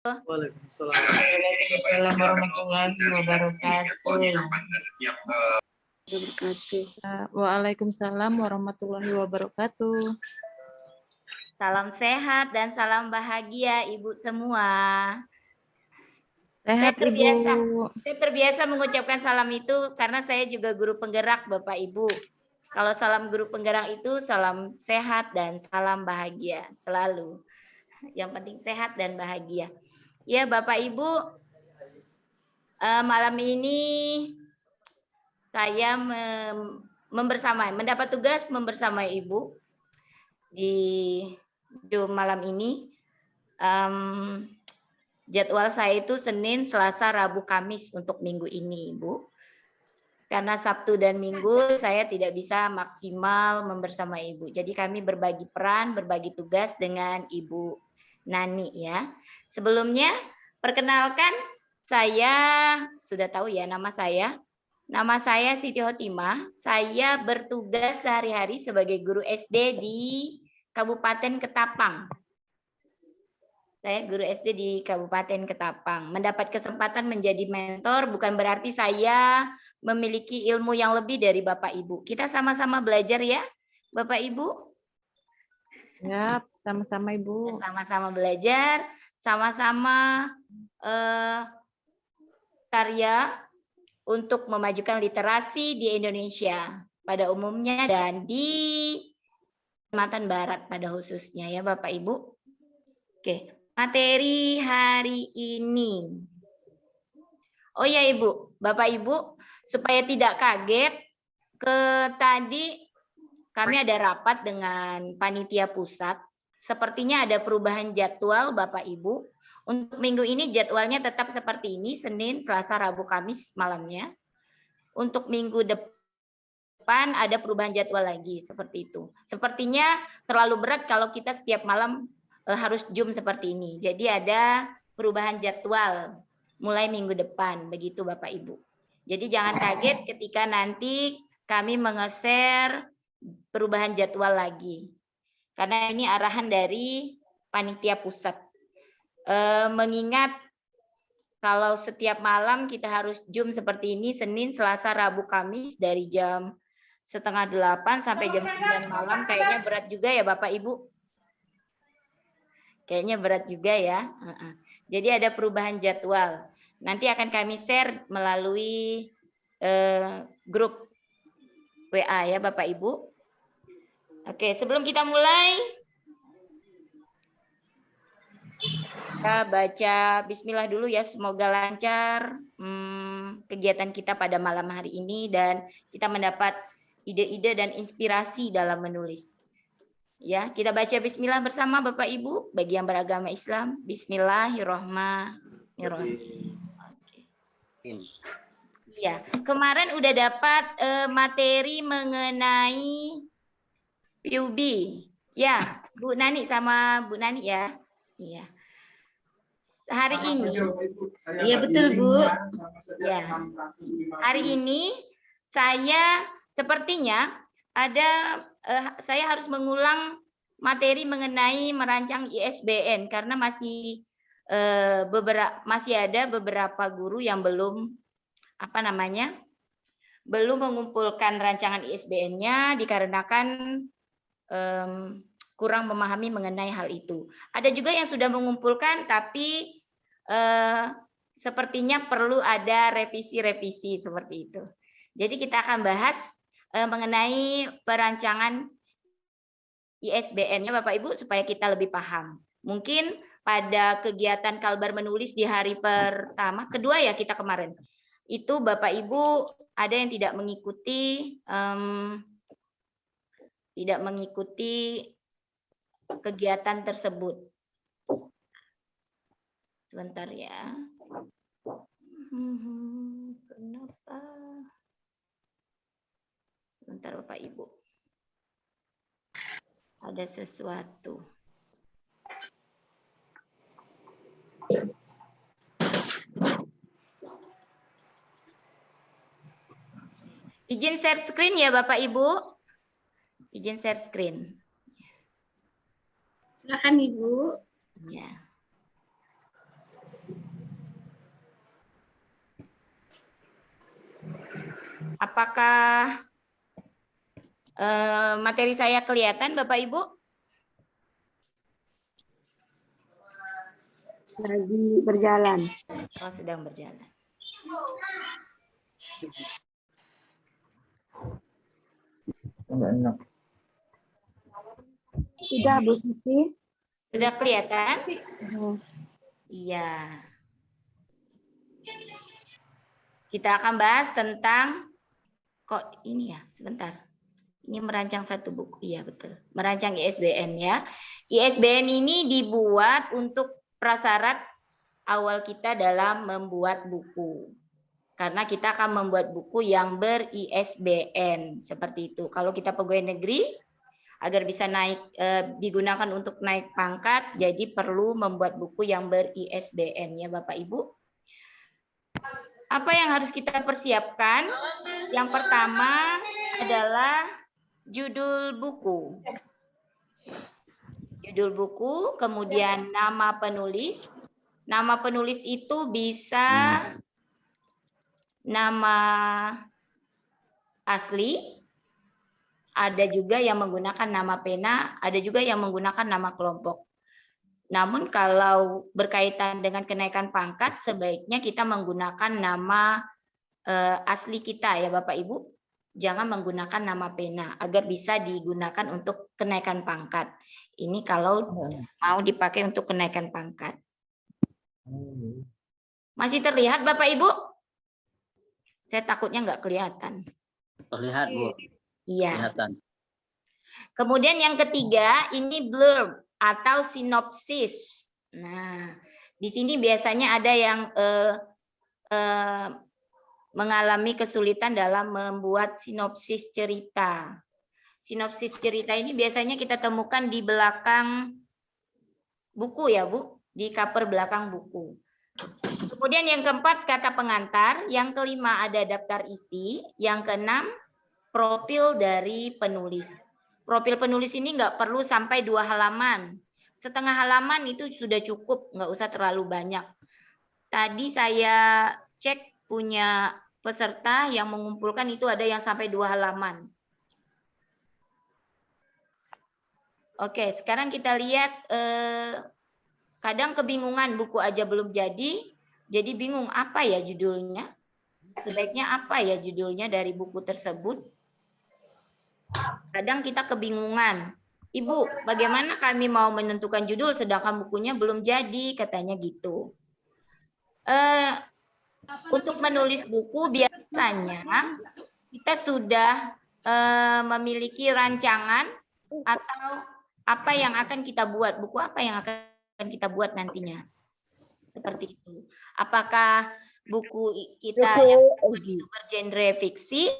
Waalaikumsalam. Waalaikumsalam warahmatullahi wabarakatuh. Waalaikumsalam warahmatullahi wabarakatuh. Salam sehat dan salam bahagia Ibu semua. Sehat, Ibu. Saya terbiasa mengucapkan salam itu karena saya juga guru penggerak Bapak Ibu. Kalau salam guru penggerak itu salam sehat dan salam bahagia selalu. Yang penting sehat dan bahagia. Ya Bapak Ibu, malam ini saya mendapat tugas membersamai Ibu di Zoom malam ini. Jadwal saya itu Senin, Selasa, Rabu, Kamis untuk minggu ini, Ibu. Karena Sabtu dan Minggu saya tidak bisa maksimal membersamai Ibu. Jadi kami berbagi peran, berbagi tugas dengan Ibu Nani ya. Sebelumnya perkenalkan, saya sudah tahu ya nama saya. Nama saya Siti Hotimah. Saya bertugas sehari-hari sebagai guru SD di Kabupaten Ketapang. Saya guru SD di Kabupaten Ketapang. Mendapat kesempatan menjadi mentor bukan berarti saya memiliki ilmu yang lebih dari Bapak Ibu. Kita sama-sama belajar ya, Bapak Ibu. Ya, sama-sama Ibu. Sama-sama belajar, sama-sama karya untuk memajukan literasi di Indonesia pada umumnya dan di Kalimantan Barat pada khususnya ya Bapak Ibu. Oke. Materi hari ini. Oh ya Ibu, Bapak Ibu, supaya tidak kaget, tadi kami ada rapat dengan panitia pusat. Sepertinya ada perubahan jadwal Bapak Ibu. Untuk minggu ini jadwalnya tetap seperti ini, Senin, Selasa, Rabu, Kamis malamnya. Untuk minggu depan ada perubahan jadwal lagi seperti itu. Sepertinya terlalu berat kalau kita setiap malam harus Zoom seperti ini. Jadi ada perubahan jadwal mulai minggu depan, begitu Bapak Ibu. Jadi jangan kaget ketika nanti kami menge-share perubahan jadwal lagi. Karena ini arahan dari panitia pusat. Mengingat kalau setiap malam kita harus Zoom seperti ini, Senin, Selasa, Rabu, Kamis dari jam 7:30 sampai jam 9 malam, kayaknya berat juga ya Bapak Ibu. Kayaknya berat juga ya. Jadi ada perubahan jadwal. Nanti akan kami share melalui grup WA ya Bapak Ibu. Oke, sebelum kita mulai, kita baca bismillah dulu ya. Semoga lancar kegiatan kita pada malam hari ini dan kita mendapat ide-ide dan inspirasi dalam menulis. Ya, kita baca bismillah bersama Bapak Ibu bagi yang beragama Islam. Bismillahirrahmanirrahim. Iya, kemarin udah dapat materi mengenai PUB. Ya, Bu Nani sama Bu Nani ya. Iya. Hari ini. Iya betul Bu. Ya. Hari ini saya sepertinya saya harus mengulang materi mengenai merancang ISBN karena masih ada beberapa guru yang belum belum mengumpulkan rancangan ISBN-nya dikarenakan kurang memahami mengenai hal itu. Ada juga yang sudah mengumpulkan tapi sepertinya perlu ada revisi-revisi seperti itu. Jadi kita akan bahas mengenai perancangan ISBN-nya Bapak Ibu supaya kita lebih paham. Mungkin pada kegiatan Kalbar menulis di hari kedua ya kita kemarin. Itu Bapak Ibu ada yang tidak mengikuti kegiatan tersebut. Sebentar ya. Kenapa? Sebentar Bapak Ibu. Ada sesuatu. Izin share screen ya Bapak Ibu. Izin share screen. Silakan Ibu. Ya. Apakah materi saya kelihatan, Bapak Ibu? Lagi berjalan. Oh, sedang berjalan. Sudah, Bu Siti? Sudah kelihatan? Oh, Iya. Kita akan bahas tentang kok ini ya, sebentar. Ini merancang satu buku. Iya, betul. Merancang ISBN ya. ISBN ini dibuat untuk prasyarat awal kita dalam membuat buku. Karena kita akan membuat buku yang ber-ISBN seperti itu. Kalau kita pegawai negeri, agar bisa naik digunakan untuk naik pangkat, jadi perlu membuat buku yang ber-ISBN ya Bapak Ibu. Apa yang harus kita persiapkan? Yang pertama adalah judul buku. Judul buku, kemudian nama penulis. Nama penulis itu bisa nama asli, ada juga yang menggunakan nama pena, ada juga yang menggunakan nama kelompok. Namun kalau berkaitan dengan kenaikan pangkat, sebaiknya kita menggunakan nama asli kita ya Bapak Ibu. Jangan menggunakan nama pena agar bisa digunakan untuk kenaikan pangkat. Ini kalau mau dipakai untuk kenaikan pangkat. Masih terlihat Bapak Ibu? Saya takutnya nggak kelihatan. Terlihat, Bu. Iya. Kelihatan. Kemudian yang ketiga, ini blurb atau sinopsis. Nah, di sini biasanya ada yang mengalami kesulitan dalam membuat sinopsis cerita. Sinopsis cerita ini biasanya kita temukan di belakang buku ya, Bu, di cover belakang buku. Kemudian yang keempat, kata pengantar. Yang kelima, ada daftar isi. Yang keenam, profil dari penulis. Profil penulis ini nggak perlu sampai 2 halaman. Setengah halaman itu sudah cukup, nggak usah terlalu banyak. Tadi saya cek punya peserta yang mengumpulkan itu ada yang sampai 2 halaman. Oke, sekarang kita lihat kadang kebingungan buku aja belum jadi bingung apa ya judulnya. Sebaiknya apa ya judulnya dari buku tersebut. Kadang kita kebingungan. Ibu, bagaimana kami mau menentukan judul sedangkan bukunya belum jadi, katanya gitu. Untuk menulis buku biasanya kita sudah memiliki rancangan atau apa yang akan kita buat, buku apa yang akan kita buat nantinya. Seperti itu. Apakah buku kita yang bergenre fiksi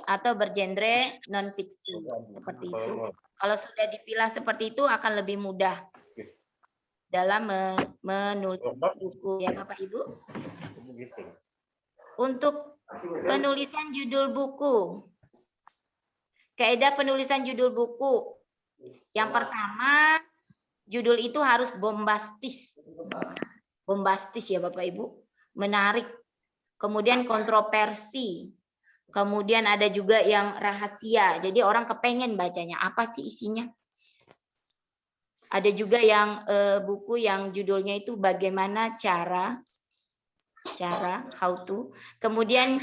atau bergenre non fiksi seperti itu. Kalau sudah dipilah seperti itu akan lebih mudah dalam menulis buku ya Bapak Ibu. Untuk penulisan judul buku. Kaidah penulisan judul buku. Yang pertama, judul itu harus bombastis. Bombastis ya Bapak Ibu. Menarik. Kemudian kontroversi. Kemudian ada juga yang rahasia. Jadi orang kepengen bacanya. Apa sih isinya? Ada juga yang buku yang judulnya itu bagaimana cara, how to. Kemudian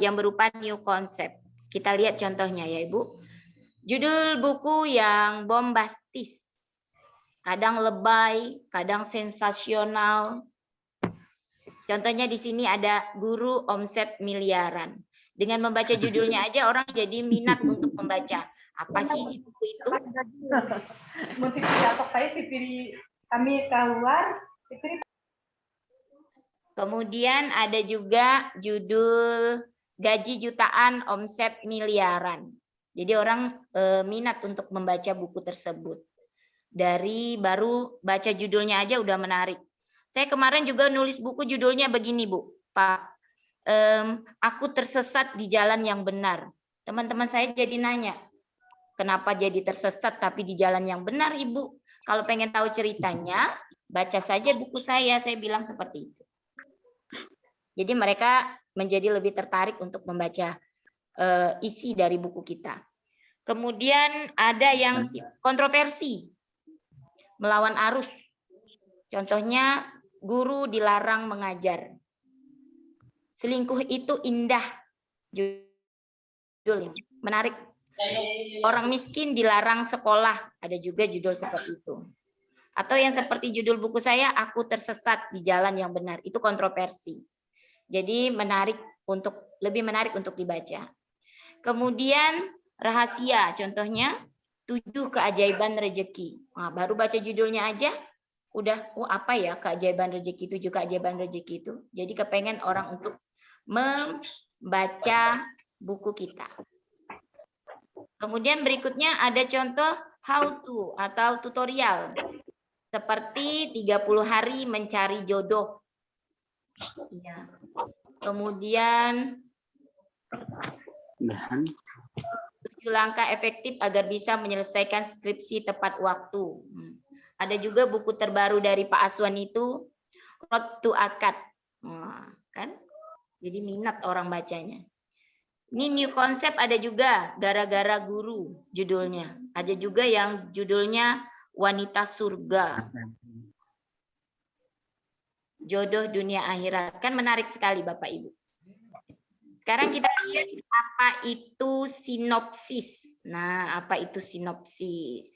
yang berupa new concept. Kita lihat contohnya ya Ibu. Judul buku yang bombastis. Kadang lebay, kadang sensasional. Contohnya di sini ada guru omset miliaran. Dengan membaca judulnya aja orang jadi minat untuk membaca. Apa sih isi buku itu? Kami keluar. Kemudian ada juga judul gaji jutaan, omset miliaran. Jadi orang minat untuk membaca buku tersebut. Dari baru baca judulnya aja udah menarik. Saya kemarin juga nulis buku judulnya begini Bu, Pak. Aku tersesat di jalan yang benar. Teman-teman saya jadi nanya, kenapa jadi tersesat tapi di jalan yang benar Ibu? Kalau pengen tahu ceritanya, baca saja buku saya bilang seperti itu. Jadi mereka menjadi lebih tertarik untuk membaca isi dari buku kita. Kemudian ada yang kontroversi, melawan arus. Contohnya guru dilarang mengajar. Selingkuh itu indah. Judul menarik. Orang miskin dilarang sekolah. Ada juga judul seperti itu. Atau yang seperti judul buku saya, Aku Tersesat di Jalan yang Benar. Itu kontroversi. Jadi lebih menarik untuk dibaca. Kemudian rahasia, contohnya 7 keajaiban rezeki. Nah, baru baca judulnya aja, udah, apa ya keajaiban rezeki, 7 keajaiban rezeki itu. Jadi kepengen orang untuk membaca buku kita. Kemudian berikutnya ada contoh how to atau tutorial. Seperti 30 hari mencari jodoh. Ya. Kemudian 7 langkah efektif agar bisa menyelesaikan skripsi tepat waktu. Ada juga buku terbaru dari Pak Aswan itu Road to Akad. Kan? Jadi minat orang bacanya. Ini new concept ada juga gara-gara guru judulnya. Ada juga yang judulnya Wanita Surga. Jodoh dunia akhirat. Kan menarik sekali Bapak Ibu. Sekarang kita lihat apa itu sinopsis. Nah, apa itu sinopsis?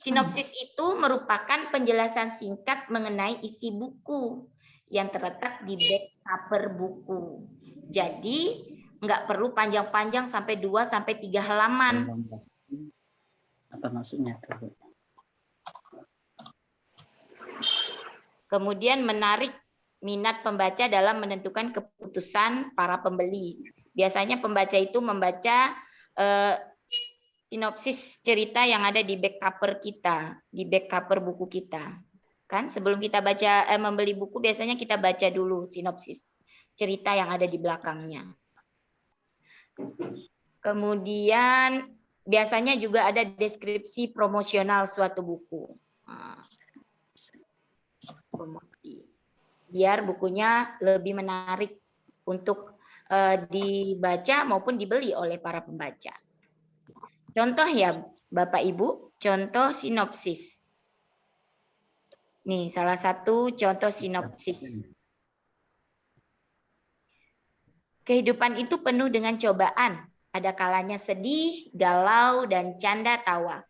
Sinopsis itu merupakan penjelasan singkat mengenai isi buku yang terletak di back cover buku. Jadi, nggak perlu panjang-panjang sampai 2-3 halaman. Apa maksudnya? Kemudian menarik minat pembaca dalam menentukan keputusan para pembeli. Biasanya pembaca itu membaca sinopsis cerita yang ada di back cover kita, di back cover buku kita. Kan sebelum kita baca membeli buku biasanya kita baca dulu sinopsis cerita yang ada di belakangnya. Kemudian biasanya juga ada deskripsi promosional suatu buku. Promosi. Biar bukunya lebih menarik untuk dibaca maupun dibeli oleh para pembaca. Contoh ya Bapak Ibu, contoh sinopsis. Nih, salah satu contoh sinopsis. Kehidupan itu penuh dengan cobaan. Ada kalanya sedih, galau, dan canda tawa.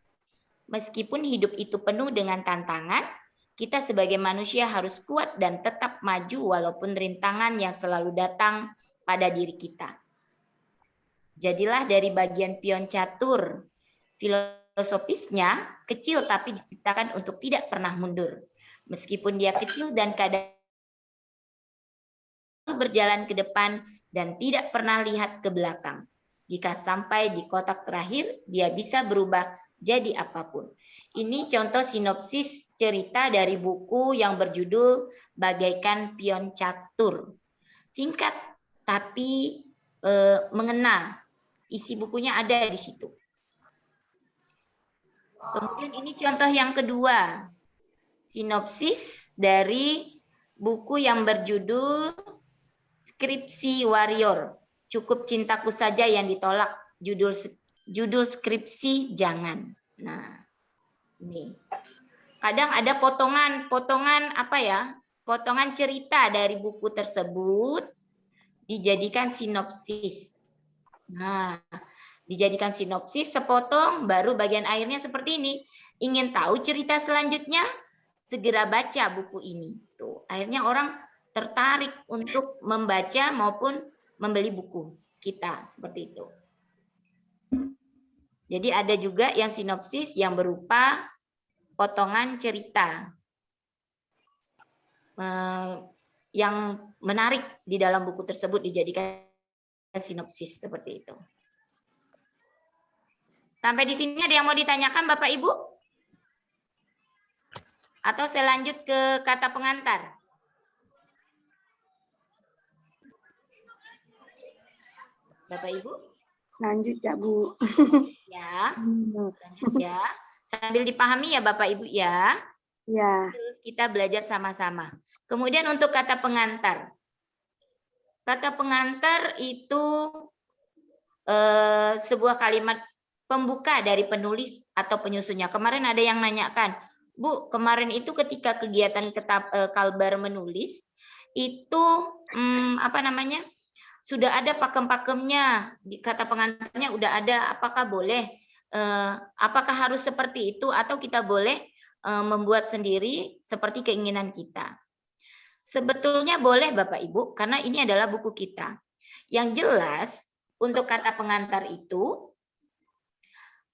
Meskipun hidup itu penuh dengan tantangan, kita sebagai manusia harus kuat dan tetap maju walaupun rintangan yang selalu datang pada diri kita. Jadilah dari bagian pion catur. Filosofisnya kecil tapi diciptakan untuk tidak pernah mundur. Meskipun dia kecil dan kadang berjalan ke depan dan tidak pernah lihat ke belakang. Jika sampai di kotak terakhir, dia bisa berubah jadi apapun. Ini contoh sinopsis cerita dari buku yang berjudul Bagaikan Pion Catur. Singkat tapi mengena. Isi bukunya ada di situ. Kemudian ini contoh yang kedua. Sinopsis dari buku yang berjudul Skripsi Warrior. Cukup cintaku saja yang ditolak. Judul skripsi jangan. Nah, ini. Kadang ada potongan apa ya? Potongan cerita dari buku tersebut dijadikan sinopsis. Nah, dijadikan sinopsis sepotong, baru bagian akhirnya seperti ini. Ingin tahu cerita selanjutnya? Segera baca buku ini. Tuh, akhirnya orang tertarik untuk membaca maupun membeli buku kita seperti itu. Jadi ada juga yang sinopsis yang berupa potongan cerita yang menarik di dalam buku tersebut dijadikan sinopsis seperti itu. Sampai di sini ada yang mau ditanyakan Bapak Ibu? Atau saya lanjut ke kata pengantar? Bapak Ibu? Lanjut ya Bu. Ya, lanjut ya. Sambil dipahami ya Bapak Ibu ya. Ya. kita belajar sama-sama. Kemudian untuk kata pengantar. Kata pengantar itu sebuah kalimat pembuka dari penulis atau penyusunnya. Kemarin ada yang nanyakan, Bu, kemarin itu ketika kegiatan Kalbar menulis, itu sudah ada pakem-pakemnya, di kata pengantarnya udah ada, apakah boleh, apakah harus seperti itu atau kita boleh membuat sendiri seperti keinginan kita. Sebetulnya boleh Bapak Ibu, karena ini adalah buku kita. Yang jelas untuk kata pengantar itu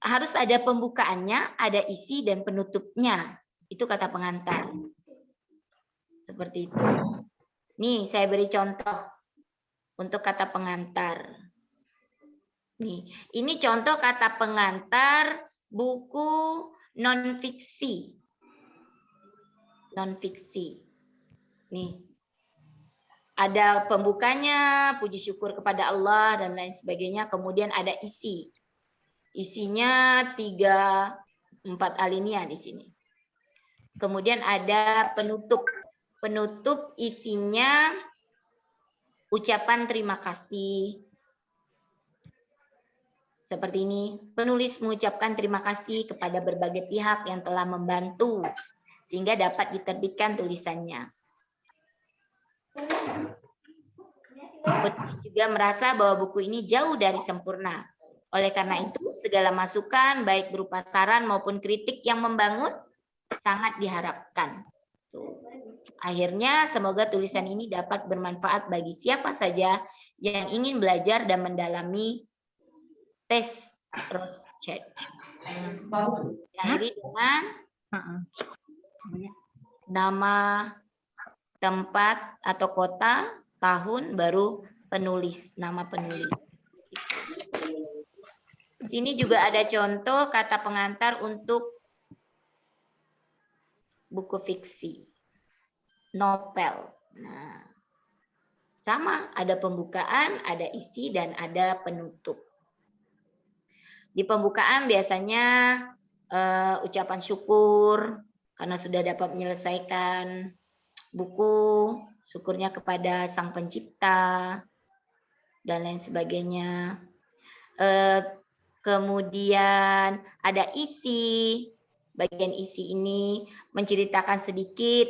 harus ada pembukaannya, ada isi dan penutupnya. Itu kata pengantar. Seperti itu. Nih, saya beri contoh untuk kata pengantar. Nih, ini contoh kata pengantar buku non-fiksi. Non-fiksi. Nih. Ada pembukanya, puji syukur kepada Allah dan lain sebagainya. Kemudian ada isi. Isinya 3-4 alinea di sini. Kemudian ada penutup. Penutup isinya ucapan terima kasih. Seperti ini, penulis mengucapkan terima kasih kepada berbagai pihak yang telah membantu sehingga dapat diterbitkan tulisannya. Penulis juga merasa bahwa buku ini jauh dari sempurna. Oleh karena itu, segala masukan baik berupa saran maupun kritik yang membangun sangat diharapkan. Akhirnya, semoga tulisan ini dapat bermanfaat bagi siapa saja yang ingin belajar dan mendalami tes Rorschach. Diakhiri dengan nama tempat atau kota, tahun, baru penulis, nama penulis. Di sini juga ada contoh kata pengantar untuk buku fiksi, novel. Nah, sama, ada pembukaan, ada isi, dan ada penutup. Di pembukaan biasanya ucapan syukur karena sudah dapat menyelesaikan buku, syukurnya kepada Sang Pencipta, dan lain sebagainya. Kemudian ada isi. Bagian isi ini menceritakan sedikit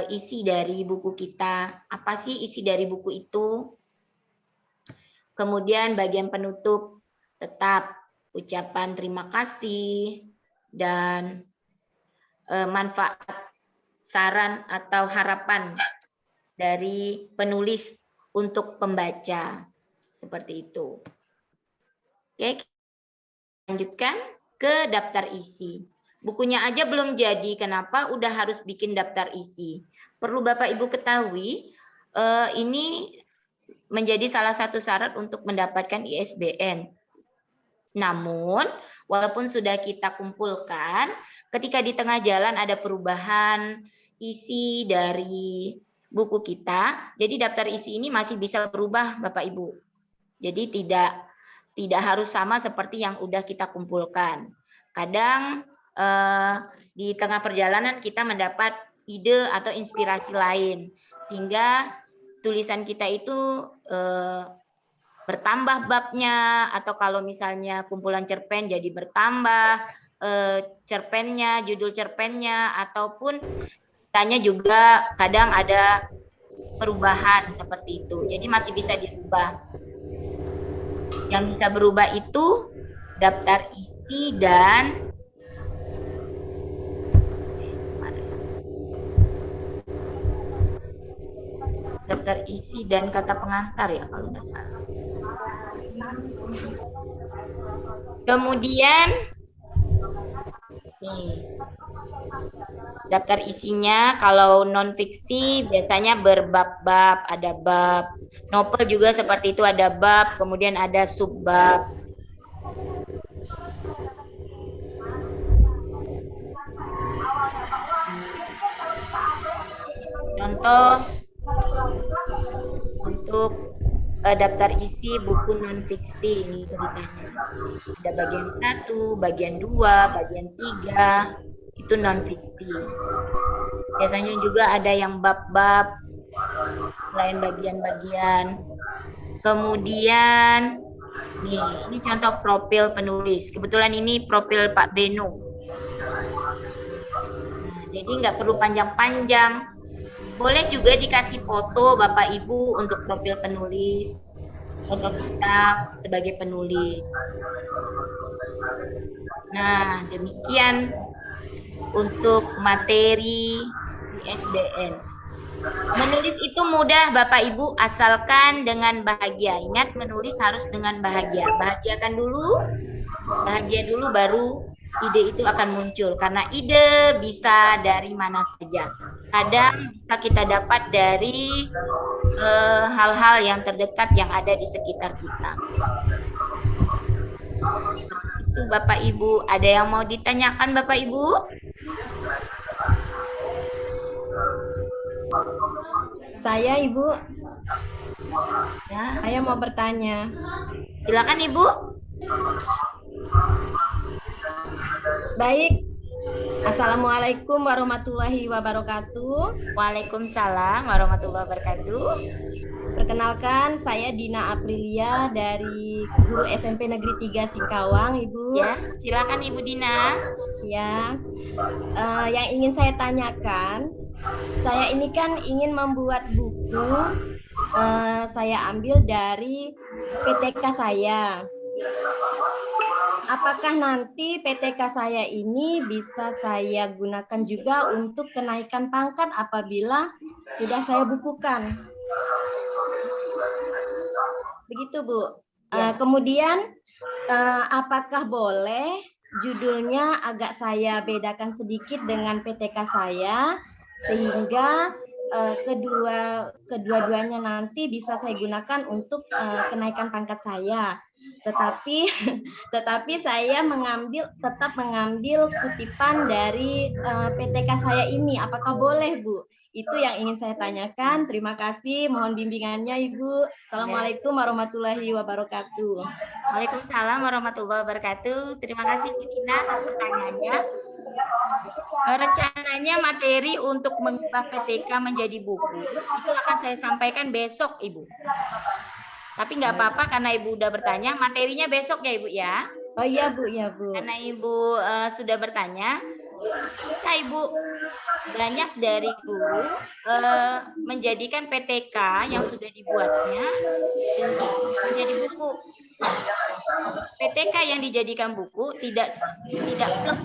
isi dari buku kita. Apa sih isi dari buku itu? Kemudian bagian penutup tetap ucapan terima kasih dan manfaat, saran atau harapan dari penulis untuk pembaca. Seperti itu. Oke, lanjutkan ke daftar isi. Bukunya aja belum jadi, kenapa udah harus bikin daftar isi? Perlu Bapak Ibu ketahui, ini menjadi salah satu syarat untuk mendapatkan ISBN. Namun, walaupun sudah kita kumpulkan, ketika di tengah jalan ada perubahan isi dari buku kita, jadi daftar isi ini masih bisa berubah Bapak Ibu. Jadi tidak harus sama seperti yang udah kita kumpulkan. Kadang di tengah perjalanan kita mendapat ide atau inspirasi lain, sehingga tulisan kita itu bertambah babnya, atau kalau misalnya kumpulan cerpen jadi bertambah cerpennya, judul cerpennya, ataupun misalnya juga kadang ada perubahan seperti itu. Jadi masih bisa dirubah. Yang bisa berubah itu daftar isi dan daftar isi dan kata pengantar ya kalau nggak salah. Kemudian nih, daftar isinya kalau non fiksi biasanya berbab-bab, ada bab. Novel juga seperti itu, ada bab, kemudian ada subbab. Contoh untuk daftar isi buku non fiksi ini ceritanya. Ada bagian 1, bagian 2, bagian 3, itu non fiksi. Biasanya juga ada yang bab-bab, lain bagian-bagian. Kemudian, nih, ini contoh profil penulis. Kebetulan ini profil Pak Benu. Nah, jadi nggak perlu panjang-panjang. Boleh juga dikasih foto Bapak Ibu untuk profil penulis, foto kita sebagai penulis. Nah, demikian untuk materi ISBN. Menulis itu mudah Bapak Ibu asalkan dengan bahagia. Ingat, menulis harus dengan bahagia. Bahagia dulu baru ide itu akan muncul. Karena ide bisa dari mana saja. Kadang bisa kita dapat dari hal-hal yang terdekat yang ada di sekitar kita. Itu Bapak Ibu. Ada yang mau ditanyakan Bapak Ibu? Saya Ibu, Ya, saya mau bertanya. silakan Ibu. Baik. Assalamualaikum warahmatullahi wabarakatuh. Waalaikumsalam warahmatullahi wabarakatuh. Perkenalkan, saya Dina Aprilia dari Guru SMP Negeri 3 Singkawang, Ibu. Ya, silakan Ibu Dina. Ya. Yang ingin saya tanyakan, saya ini kan ingin membuat buku. Saya ambil dari PTK saya. Apakah nanti PTK saya ini bisa saya gunakan juga untuk kenaikan pangkat apabila sudah saya bukukan? Begitu, Bu. Kemudian, apakah boleh judulnya agak saya bedakan sedikit dengan PTK saya, sehingga kedua-duanya nanti bisa saya gunakan untuk kenaikan pangkat saya. Tetapi saya tetap mengambil kutipan dari PTK saya ini. Apakah boleh, Bu? Itu yang ingin saya tanyakan. Terima kasih. Mohon bimbingannya, Ibu. Assalamualaikum warahmatullahi wabarakatuh. Waalaikumsalam warahmatullahi wabarakatuh. Terima kasih Bu Dina atas pertanyaannya. Rencananya materi untuk mengubah PTK menjadi buku itu akan saya sampaikan besok, Ibu. Tapi nggak apa-apa karena Ibu udah bertanya, materinya besok ya Ibu ya. Oh iya, Bu, ya, Bu. Karena Ibu sudah bertanya, kita Ibu banyak dari guru menjadikan PTK yang sudah dibuatnya menjadi buku. PTK yang dijadikan buku tidak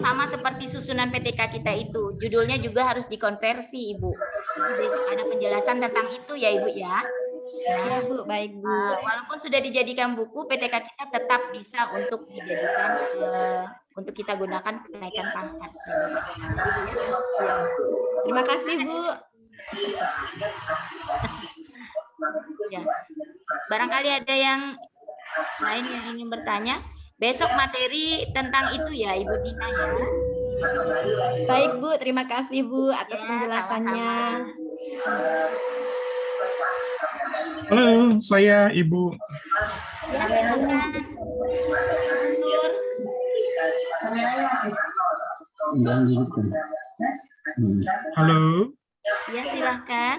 sama seperti susunan PTK kita itu. Judulnya juga harus dikonversi, Ibu. Jadi ada penjelasan tentang itu ya, Ibu ya. Ya, Bu, baik, Bu. Walaupun sudah dijadikan buku, PTK kita tetap bisa untuk dijadikan untuk kita gunakan kenaikan pangkat. Ya. Terima kasih, Bu. Ya. Barangkali ada yang lain yang ingin bertanya. Besok materi tentang itu ya, Ibu Dina ya. Baik, Bu. Terima kasih, Bu, atas penjelasannya. Halo, saya Ibu. Ya, silakan. Guntur. Halo. Ya, silahkan.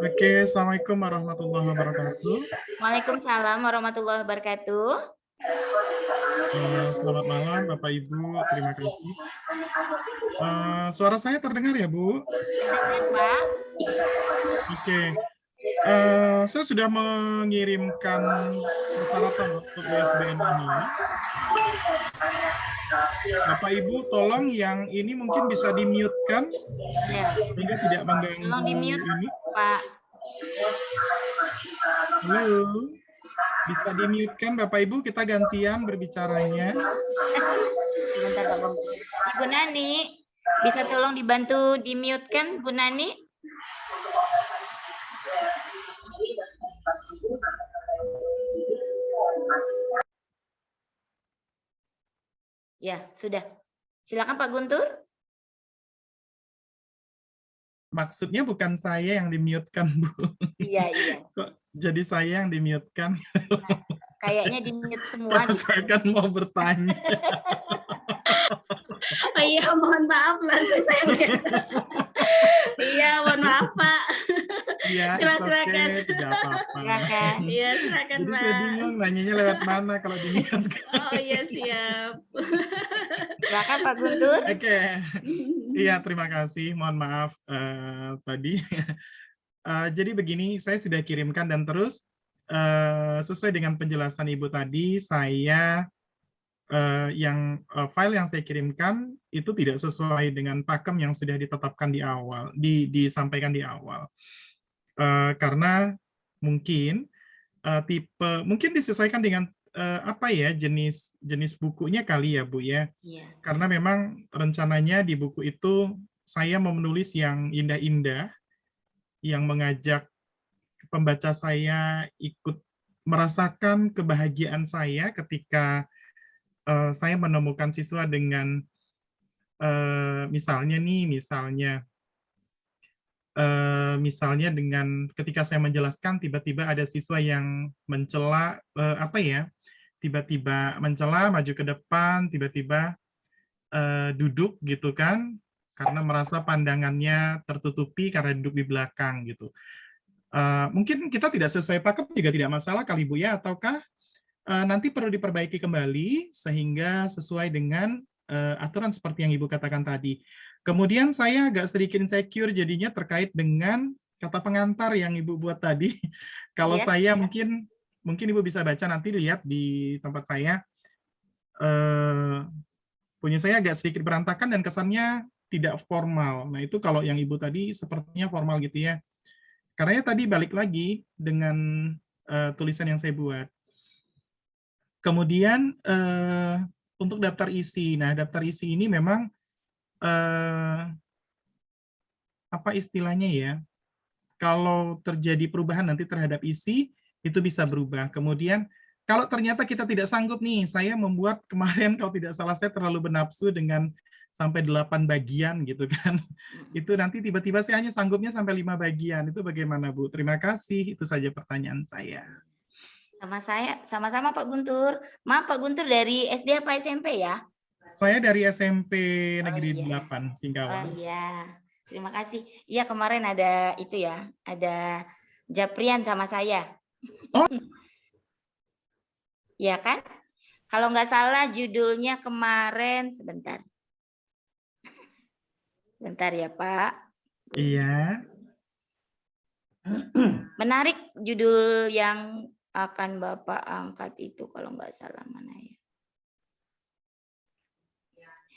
Oke, Assalamualaikum warahmatullahi wabarakatuh. Waalaikumsalam warahmatullahi wabarakatuh. Selamat malam, Bapak Ibu. Terima kasih. Suara saya terdengar ya, Bu? Terdengar, Pak. Oke. Saya sudah mengirimkan persyaratan untuk ISBN ini. Bapak Ibu, tolong yang ini mungkin bisa di-mute-kan Ya. sehingga tidak mengganggu Tolong di-mute, ini. Pak. Halo, bisa di-mute-kan Bapak Ibu, kita gantian berbicaranya. Sebentar, Pak Bung. Ibu Nani, bisa tolong dibantu di-mute kan, Bu Nani? Ya, sudah. Silakan Pak Guntur. Maksudnya bukan saya yang di-mute-kan, Bu. Iya, iya. Kok jadi saya yang di-mute-kan? Kayaknya di-mute semua. Saya kan mau bertanya. Oh iya, mohon maaf langsung saya lihat. Iya, mohon maaf Pak. Iya, Silakan. tidak apa-apa. Silakan. Iya, silakan Jadi Pak. saya bingung nanyanya lewat mana kalau diniatkan. Oh iya, siap. Silakan Pak Guntur. Oke, iya terima kasih. Mohon maaf tadi. Jadi begini, saya sudah kirimkan dan terus sesuai dengan penjelasan Ibu tadi, saya file yang saya kirimkan itu tidak sesuai dengan pakem yang sudah ditetapkan di awal, disampaikan di awal. Karena mungkin mungkin disesuaikan dengan apa ya jenis bukunya kali ya Bu ya. Iya. Karena memang rencananya di buku itu saya mau menulis yang indah-indah, yang mengajak pembaca saya ikut merasakan kebahagiaan saya ketika saya menemukan siswa dengan misalnya dengan ketika saya menjelaskan tiba-tiba ada siswa yang mencela tiba-tiba mencela maju ke depan, tiba-tiba duduk gitu kan, karena merasa pandangannya tertutupi karena duduk di belakang gitu. Mungkin kita tidak sesuai pakem juga tidak masalah kali Bu ya, ataukah nanti perlu diperbaiki kembali sehingga sesuai dengan aturan seperti yang Ibu katakan tadi. Kemudian saya agak sedikit insecure jadinya terkait dengan kata pengantar yang Ibu buat tadi. Kalau Yes. saya mungkin Ibu bisa baca nanti, lihat di tempat saya. Punya saya agak sedikit berantakan dan kesannya tidak formal. Nah itu kalau yang Ibu tadi sepertinya formal gitu ya. Karena tadi balik lagi dengan tulisan yang saya buat. Kemudian untuk daftar isi. Nah, daftar isi ini memang apa istilahnya ya? Kalau terjadi perubahan nanti terhadap isi, itu bisa berubah. Kemudian kalau ternyata kita tidak sanggup nih, saya membuat kemarin kalau tidak salah saya terlalu bernafsu dengan sampai 8 bagian gitu kan. Itu nanti tiba-tiba saya hanya sanggupnya sampai 5 bagian. Itu bagaimana Bu? Terima kasih. Itu saja pertanyaan saya. Sama-sama Pak Guntur. Maaf Pak Guntur, dari SD apa SMP ya? Saya dari SMP Negeri iya. 8 Oh Singkawang. iya. Terima kasih. Iya kemarin ada itu ya, ada Japrian sama saya. Oh. Iya kan? Kalau nggak salah judulnya kemarin, sebentar ya Pak. Iya. Menarik judul yang akan Bapak angkat itu kalau nggak salah mana ya?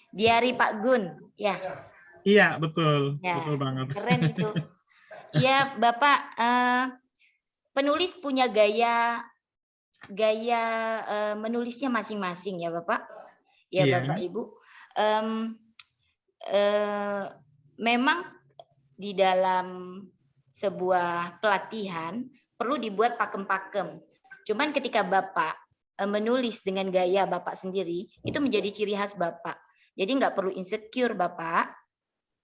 Diari Pak Gun, ya. Iya, betul. Ya, Betul banget. keren itu. Ya, Bapak penulis punya gaya menulisnya masing-masing ya, Bapak. Ya, Iya. Bapak Ibu. Memang di dalam sebuah pelatihan perlu dibuat pakem-pakem. Cuman ketika Bapak menulis dengan gaya Bapak sendiri, itu menjadi ciri khas Bapak. Jadi nggak perlu insecure Bapak.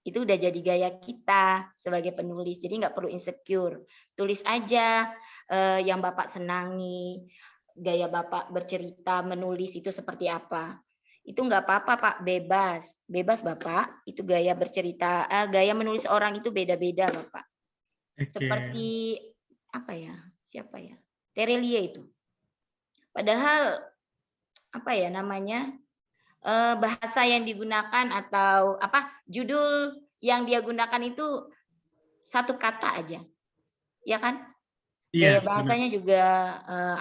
Itu udah jadi gaya kita sebagai penulis. Jadi nggak perlu insecure. Tulis aja yang Bapak senangi, gaya Bapak bercerita, menulis itu seperti apa. Itu nggak apa-apa Pak, bebas Bapak. Itu gaya bercerita, gaya menulis orang itu beda-beda Bapak. Oke. Seperti apa ya? Siapa ya? Terelie itu. Padahal apa ya namanya? Bahasa yang digunakan atau apa judul yang dia gunakan itu satu kata aja, ya kan? Gaya bahasanya juga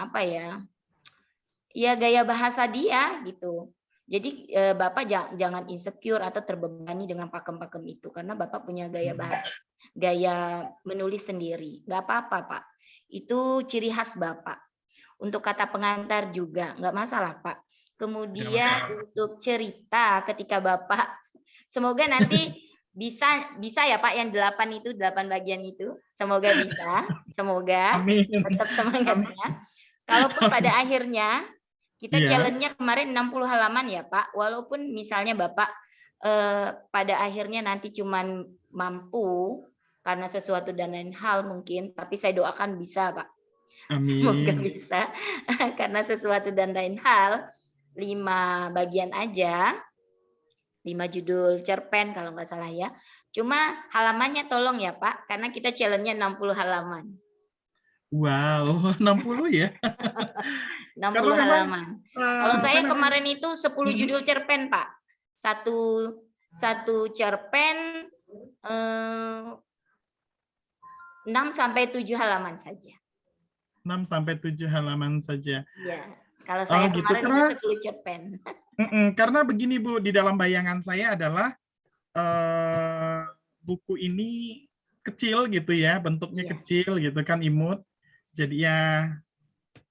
apa ya? Ya gaya bahasa dia gitu. Jadi Bapak jangan insecure atau terbebani dengan pakem-pakem itu karena Bapak punya gaya bahasa, gaya menulis sendiri. Nggak apa-apa Pak. Itu ciri khas Bapak. Untuk kata pengantar juga nggak masalah Pak. Kemudian untuk cerita ketika Bapak, semoga nanti bisa ya Pak yang 8 bagian itu, semoga bisa, semoga Amin. tetap semangatnya. Kalaupun pada akhirnya kita challenge-nya kemarin 60 halaman ya Pak, walaupun misalnya Bapak pada akhirnya nanti cuman mampu karena sesuatu dan lain hal mungkin, tapi saya doakan bisa Pak. Amin. Semoga bisa karena sesuatu dan lain hal. 5 bagian aja, 5 judul cerpen kalau nggak salah ya. Cuma halamannya tolong ya Pak, karena kita challenge-nya 60 halaman. Wow, 60 ya. 60 Karena memang halaman. Kalau saya memang kemarin itu 10 judul cerpen Pak. Satu cerpen 6 sampai 7 halaman saja. 6 sampai 7 halaman saja. Iya. Kalau saya gitu, kemarin karena- itu 10 cerpen. Karena begini Bu, di dalam bayangan saya adalah buku ini kecil gitu ya, bentuknya Iya. kecil gitu kan, imut. Jadi ya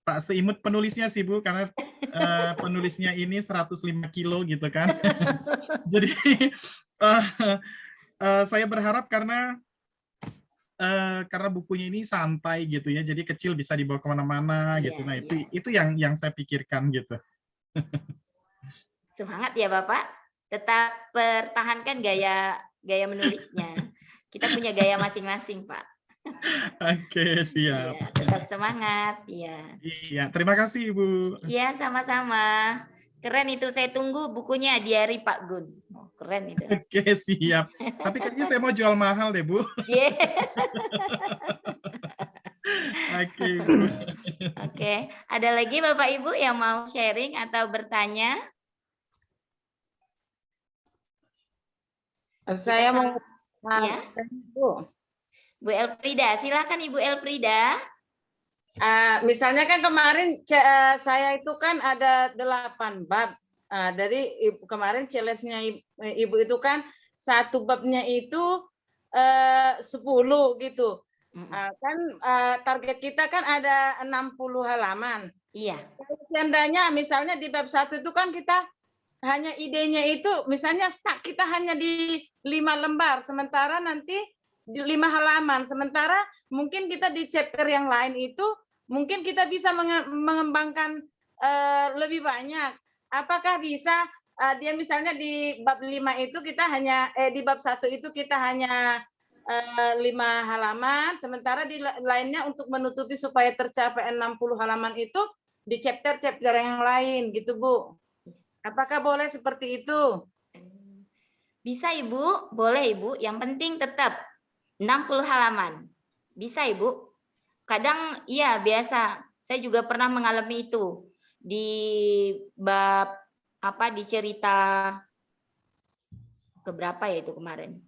tak seimut penulisnya sih Bu, karena penulisnya ini 105 kilo gitu kan. Jadi saya berharap karena bukunya ini santai gitu ya, jadi kecil bisa dibawa kemana-mana Iya, gitu. Nah iya. itu yang saya pikirkan gitu. Semangat ya Bapak. Tetap pertahankan gaya menulisnya. Kita punya gaya masing-masing Pak. Oke, siap. Iya, tetap semangat. Iya. Iya, terima kasih Bu. Iya, sama-sama. Keren itu, saya tunggu bukunya Diari Pak Gun. Oh, keren itu. Oke, siap. Tapi kayaknya saya mau jual mahal deh Bu. Iya. Oke, Bu. Oke, ada lagi Bapak Ibu yang mau sharing atau bertanya? Saya mau Ya. Bu. Bu Elfrida, silakan Ibu Elfrida. Misalnya kan kemarin saya itu kan ada 8 bab. Dari kemarin challenge-nya Ibu itu kan satu babnya itu 10 gitu. Kan target kita kan ada 60 halaman. Iya. Seandainya misalnya di bab 1 itu kan kita hanya idenya itu misalnya stuck kita hanya di 5 lembar, sementara nanti di 5 halaman. Sementara mungkin kita di chapter yang lain itu mungkin kita bisa mengembangkan lebih banyak. Apakah bisa dia misalnya di bab 5 itu kita hanya di bab 1 itu kita hanya 5 halaman, sementara di lainnya untuk menutupi supaya tercapai 60 halaman itu di chapter-chapter yang lain gitu Bu. Apakah boleh seperti itu? Bisa Ibu, boleh Ibu. Yang penting tetap 60 halaman. Bisa Ibu. Kadang iya biasa. Saya juga pernah mengalami itu di bab di cerita keberapa ya itu kemarin.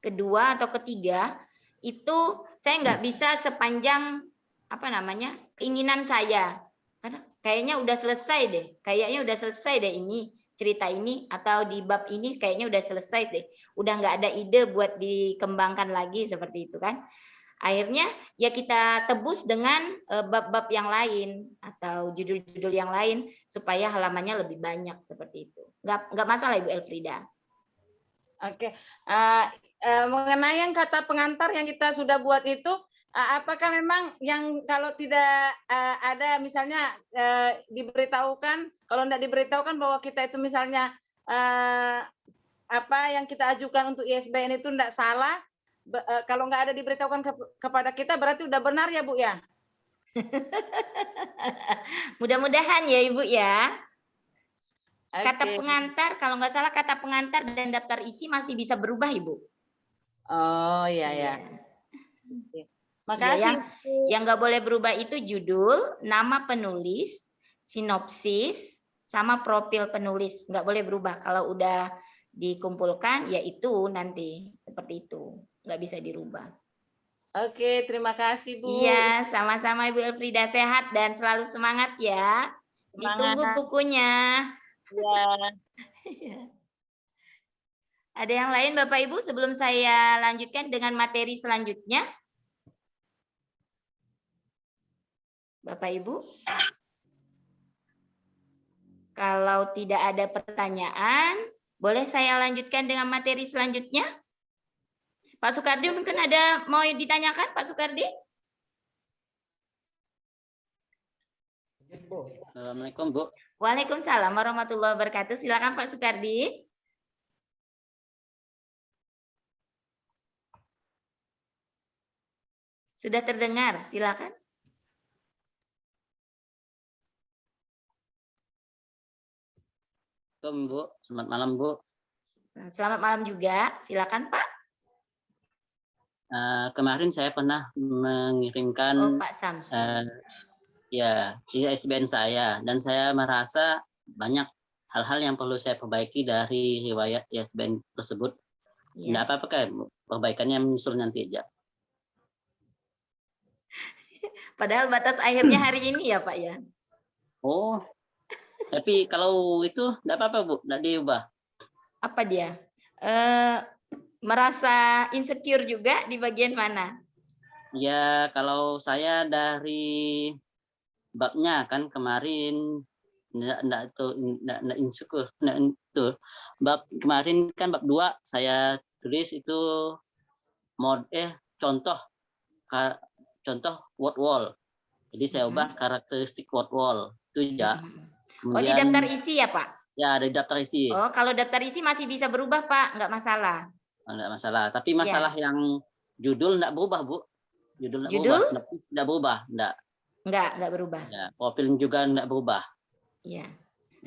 Kedua atau ketiga itu saya nggak bisa sepanjang keinginan saya. Karena kayaknya udah selesai deh ini cerita ini, atau di bab ini kayaknya udah selesai deh, udah nggak ada ide buat dikembangkan lagi seperti itu kan. Akhirnya ya kita tebus dengan bab-bab yang lain atau judul-judul yang lain supaya halamannya lebih banyak seperti itu. Nggak masalah Ibu Elfrida. Oke. Mengenai yang kata pengantar yang kita sudah buat itu, apakah memang yang kalau tidak ada misalnya diberitahukan, kalau tidak diberitahukan bahwa kita itu misalnya apa yang kita ajukan untuk ISBN itu tidak salah, kalau nggak ada diberitahukan kepada kita berarti udah benar ya Bu ya? Mudah-mudahan ya Ibu ya. Kata Oke. pengantar, kalau nggak salah kata pengantar dan daftar isi masih bisa berubah Ibu. Oh iya ya. Iya. Makasih. Yang nggak boleh berubah itu judul, nama penulis, sinopsis, sama profil penulis. Nggak boleh berubah. Kalau udah dikumpulkan, ya itu nanti. Seperti itu. Nggak bisa dirubah. Oke, terima kasih Bu. Iya, sama-sama Ibu Elfrida. Sehat dan selalu semangat ya. Ditunggu Semangat. bukunya. Ya. Ada yang lain Bapak Ibu sebelum saya lanjutkan dengan materi selanjutnya? Bapak Ibu? Kalau tidak ada pertanyaan, boleh saya lanjutkan dengan materi selanjutnya? Pak Sukardi mungkin ada mau ditanyakan Pak Sukardi? Assalamualaikum Bu. Waalaikumsalam warahmatullahi wabarakatuh. Silakan Pak Sukardi. Sudah terdengar, silakan. Assalamualaikum Bu. Selamat malam Bu. Selamat malam juga. Silakan Pak. Kemarin saya pernah mengirimkan Oh, Pak Samsu. ya ISBN saya, dan saya merasa banyak hal-hal yang perlu saya perbaiki dari riwayat ISBN tersebut. Tidak Ya. apa-apa kan, perbaikannya menyusul nanti aja. Padahal batas akhirnya hari ini ya Pak ya. Oh, tapi kalau itu tidak apa-apa Bu, tidak diubah. Apa dia? Merasa insecure juga di bagian mana? Ya, kalau saya dari babnya kan kemarin enggak insecure, enggak itu. Bab kemarin kan bab 2 saya tulis itu contoh word wall. Jadi saya ubah karakteristik word wall. Itu ya. Oh, di daftar isi ya, Pak? Ya, ada di daftar isi. Oh, kalau daftar isi masih bisa berubah, Pak, nggak masalah. Enggak masalah. Tapi masalah yang judul enggak berubah, Bu. Judul enggak berubah, enggak berubah, enggak berubah. Ya, profil juga enggak berubah. Iya.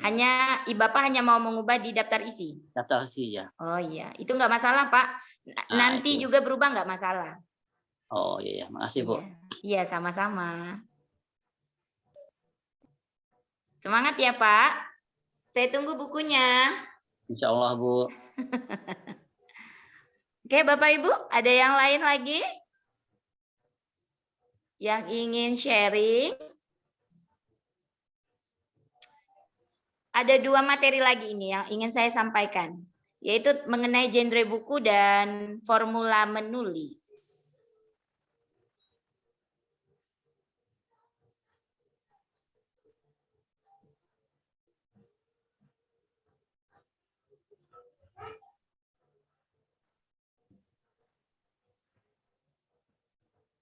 Hanya Bapak hanya mau mengubah di daftar isi. Daftar isi ya. Oh iya, itu enggak masalah, Pak. Nanti itu juga berubah enggak masalah. Oh iya, makasih Bu. Iya, sama-sama. Semangat ya, Pak. Saya tunggu bukunya. Insya Allah, Bu. Oke, Bapak Ibu, ada yang lain lagi yang ingin sharing? Ada 2 materi lagi ini yang ingin saya sampaikan, yaitu mengenai genre buku dan formula menulis.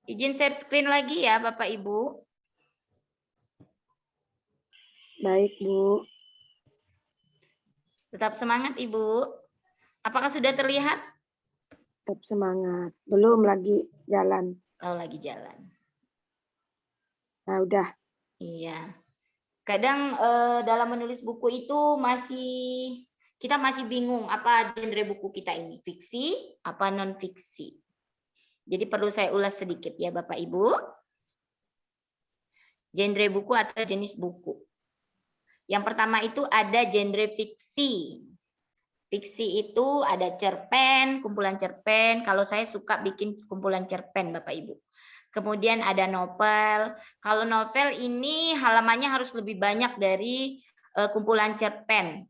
Izin share screen lagi ya, Bapak Ibu. Baik, Bu. Tetap semangat, Ibu. Apakah sudah terlihat? Tetap semangat. Belum, lagi jalan. Oh, lagi jalan. Nah, udah. Iya. Kadang dalam menulis buku itu kita masih bingung apa genre buku kita ini, fiksi apa non fiksi. Jadi perlu saya ulas sedikit ya Bapak Ibu. Genre buku atau jenis buku. Yang pertama itu ada genre fiksi. Fiksi itu ada cerpen, kumpulan cerpen. Kalau saya suka bikin kumpulan cerpen Bapak Ibu. Kemudian ada novel. Kalau novel ini halamannya harus lebih banyak dari kumpulan cerpen.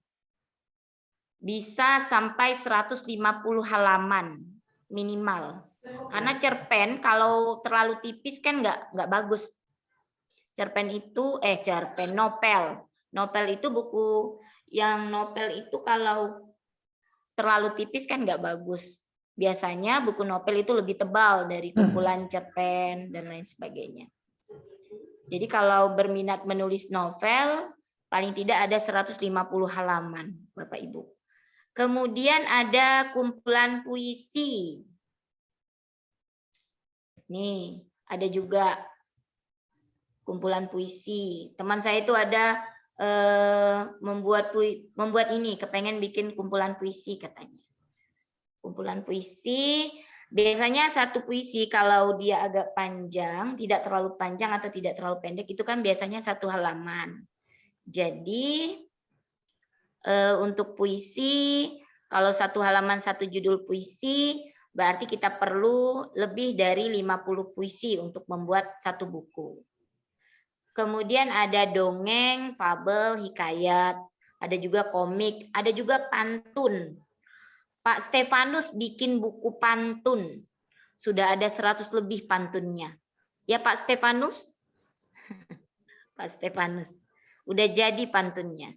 Bisa sampai 150 halaman minimal. Karena cerpen kalau terlalu tipis kan nggak bagus. Cerpen itu novel. Novel itu buku yang novel itu kalau terlalu tipis kan nggak bagus. Biasanya buku novel itu lebih tebal dari kumpulan cerpen dan lain sebagainya. Jadi kalau berminat menulis novel paling tidak ada 150 halaman, Bapak Ibu. Kemudian ada kumpulan puisi. Nih, ada juga kumpulan puisi. Teman saya itu ada membuat ini, kepengen bikin kumpulan puisi katanya. Kumpulan puisi, biasanya satu puisi kalau dia agak panjang, tidak terlalu panjang atau tidak terlalu pendek, itu kan biasanya 1 halaman. Jadi untuk puisi, kalau 1 halaman 1 judul puisi, berarti kita perlu lebih dari 50 puisi untuk membuat 1 buku. Kemudian ada dongeng, fabel, hikayat, ada juga komik, ada juga pantun. Pak Stefanus bikin buku pantun. Sudah ada 100 lebih pantunnya. Ya Pak Stefanus? Pak Stefanus. Udah jadi pantunnya.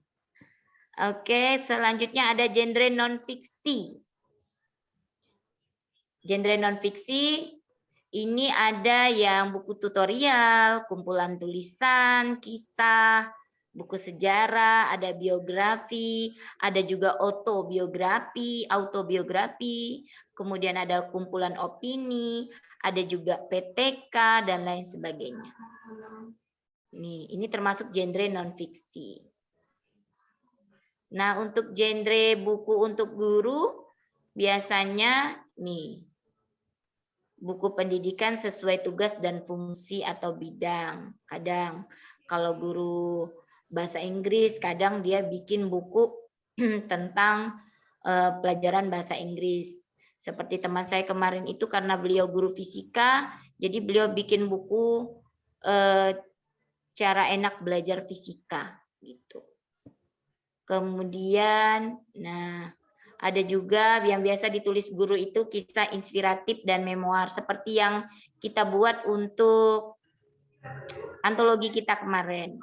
Oke, selanjutnya ada genre non-fiksi. Genre non-fiksi ini ada yang buku tutorial, kumpulan tulisan, kisah, buku sejarah, ada biografi, ada juga autobiografi, kemudian ada kumpulan opini, ada juga PTK dan lain sebagainya. Ini termasuk genre non-fiksi. Nah, untuk genre buku untuk guru biasanya nih, buku pendidikan sesuai tugas dan fungsi atau bidang. Kadang kalau guru bahasa Inggris, kadang dia bikin buku tentang pelajaran bahasa Inggris. Seperti teman saya kemarin itu karena beliau guru fisika, jadi beliau bikin buku cara enak belajar fisika gitu. Kemudian, nah ada juga yang biasa ditulis guru itu kisah inspiratif dan memoir seperti yang kita buat untuk antologi kita kemarin.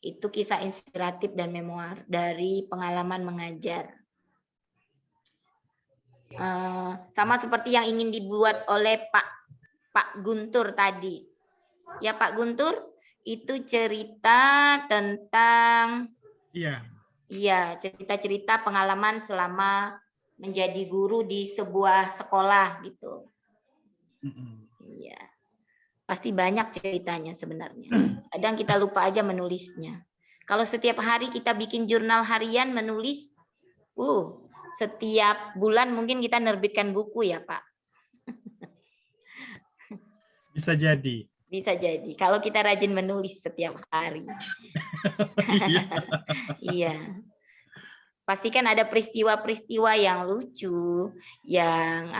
Itu kisah inspiratif dan memoir dari pengalaman mengajar. Sama seperti yang ingin dibuat oleh Pak Guntur tadi. Ya Pak Guntur, itu cerita tentang cerita-cerita pengalaman selama menjadi guru di sebuah sekolah gitu. Iya. Pasti banyak ceritanya sebenarnya. Kadang kita lupa aja menulisnya. Kalau setiap hari kita bikin jurnal harian menulis, setiap bulan mungkin kita nerbitkan buku ya Pak. Bisa jadi. Bisa jadi. Kalau kita rajin menulis setiap hari. Iya. Pastikan ada peristiwa-peristiwa yang lucu, yang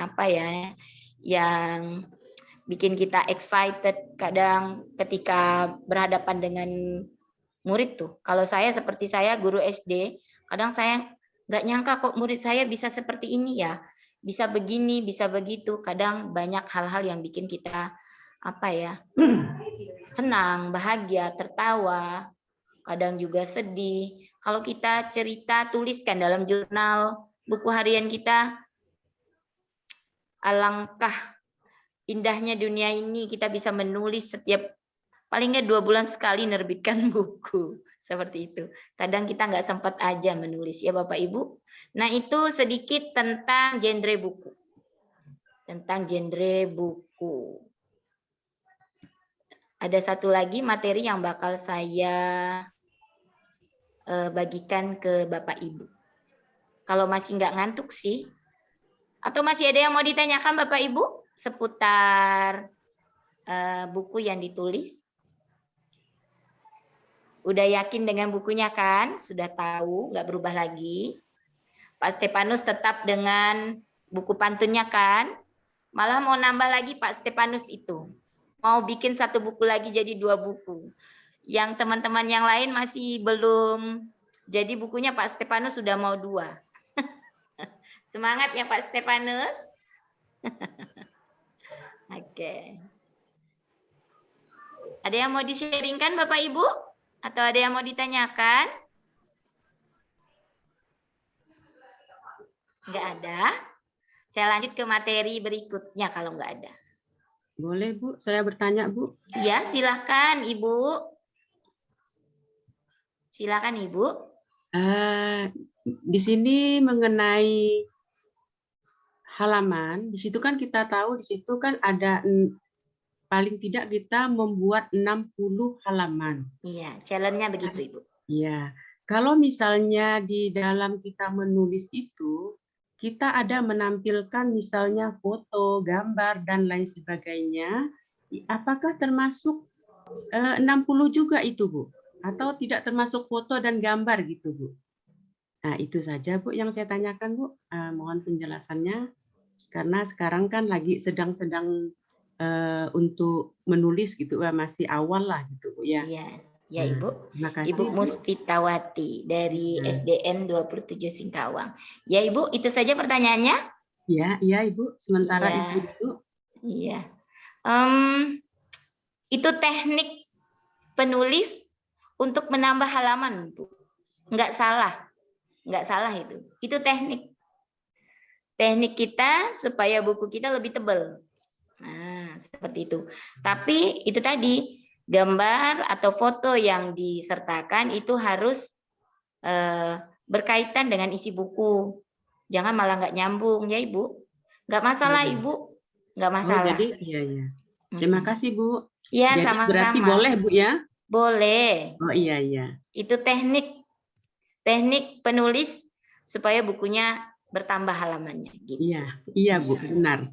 yang bikin kita excited kadang ketika berhadapan dengan murid tuh. Kalau saya seperti saya guru SD, kadang saya nggak nyangka kok murid saya bisa seperti ini ya, bisa begini, bisa begitu. Kadang banyak hal-hal yang bikin kita senang, bahagia, tertawa, kadang juga sedih. Kalau kita cerita, tuliskan dalam jurnal buku harian kita, alangkah indahnya dunia ini kita bisa menulis setiap paling nggak 2 bulan sekali nerbitkan buku seperti itu. Kadang kita nggak sempat aja menulis ya Bapak Ibu. Nah itu sedikit tentang genre buku. Tentang genre buku. Ada satu lagi materi yang bakal saya bagikan ke Bapak Ibu. Kalau masih nggak ngantuk sih, atau masih ada yang mau ditanyakan Bapak Ibu seputar buku yang ditulis? Udah yakin dengan bukunya kan? Sudah tahu, nggak berubah lagi. Pak Stefanus tetap dengan buku pantunnya kan? Malah mau nambah lagi Pak Stefanus itu. Mau bikin 1 buku lagi jadi 2 buku. Yang teman-teman yang lain masih belum jadi bukunya Pak Stefanus sudah mau 2. Semangat ya Pak Stefanus. Oke. Ada yang mau di-sharingkan Bapak Ibu? Atau ada yang mau ditanyakan? Enggak ada. Saya lanjut ke materi berikutnya kalau enggak ada. Boleh Bu, saya bertanya Bu. Iya, silakan Ibu. Silakan Ibu. Di sini mengenai halaman, di situ kan kita tahu di situ kan ada paling tidak kita membuat 60 halaman. Iya, challenge-nya begitu Ibu. Iya. Kalau misalnya di dalam kita menulis itu kita ada menampilkan misalnya foto, gambar dan lain sebagainya, apakah termasuk 60 juga itu Bu? Atau tidak termasuk foto dan gambar gitu Bu? Nah itu saja Bu yang saya tanyakan Bu. Mohon penjelasannya karena sekarang kan lagi sedang-sedang untuk menulis gitu, masih awal lah gitu Bu ya. Iya, ya Ibu. Terima kasih, Ibu Muspitawati dari SDN 27 Singkawang. Ya Ibu, itu saja pertanyaannya? Iya Ibu. Sementara Ibu dulu. Iya. Itu teknik penulis untuk menambah halaman, Bu. Nggak salah itu. Itu teknik. Teknik kita supaya buku kita lebih tebal. Nah, seperti itu. Tapi itu tadi, gambar atau foto yang disertakan itu harus berkaitan dengan isi buku. Jangan malah nggak nyambung ya Ibu. Nggak masalah Ibu. Nggak masalah. Oh, jadi, iya. Terima kasih Bu. Iya, jadi sama-sama. berarti boleh Bu ya? Boleh. Oh iya. Itu teknik teknik penulis supaya bukunya bertambah halamannya. Gitu. Iya Bu, benar.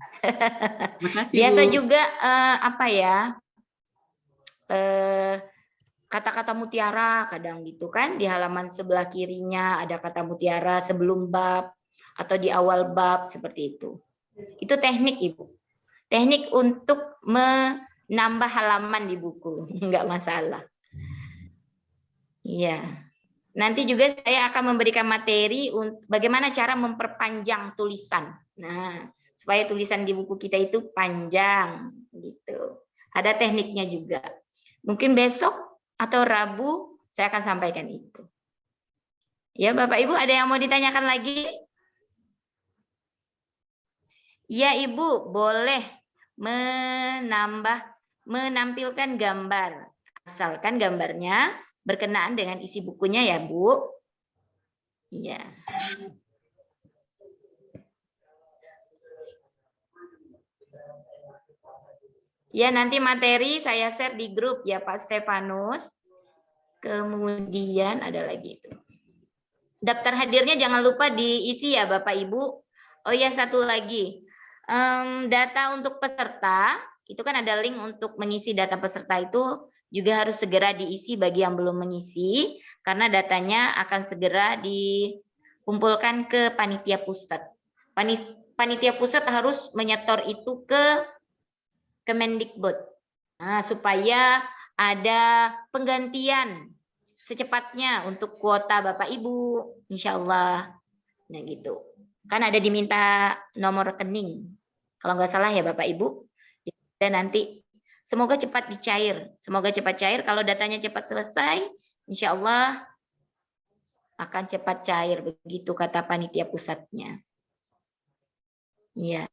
Makasih Biasa Bu. juga apa ya? Kata-kata mutiara kadang gitu kan, di halaman sebelah kirinya ada kata mutiara sebelum bab atau di awal bab, seperti itu. Itu teknik Ibu. Teknik untuk menambah halaman di buku, enggak masalah. Iya. Nanti juga saya akan memberikan materi bagaimana cara memperpanjang tulisan. Nah, supaya tulisan di buku kita itu panjang gitu. Ada tekniknya juga. Mungkin besok atau Rabu saya akan sampaikan itu. Ya, Bapak Ibu, ada yang mau ditanyakan lagi? Ya, Ibu, boleh menampilkan gambar. Asalkan gambarnya berkenaan dengan isi bukunya ya, Bu. Iya. Ya, nanti materi saya share di grup ya, Pak Stefanus. Kemudian ada lagi itu. Daftar hadirnya jangan lupa diisi ya, Bapak Ibu. Oh ya, satu lagi. Data untuk peserta, itu kan ada link untuk mengisi data peserta itu juga harus segera diisi bagi yang belum mengisi, karena datanya akan segera dikumpulkan ke panitia pusat. Panitia pusat harus menyetor itu ke Kemendikbud, supaya ada penggantian secepatnya untuk kuota Bapak Ibu, insya Allah. Nah gitu, kan ada diminta nomor rekening, kalau nggak salah ya Bapak Ibu. Dan nanti semoga cepat dicair. Semoga cepat cair. Kalau datanya cepat selesai, insya Allah akan cepat cair. Begitu kata panitia pusatnya. Iya.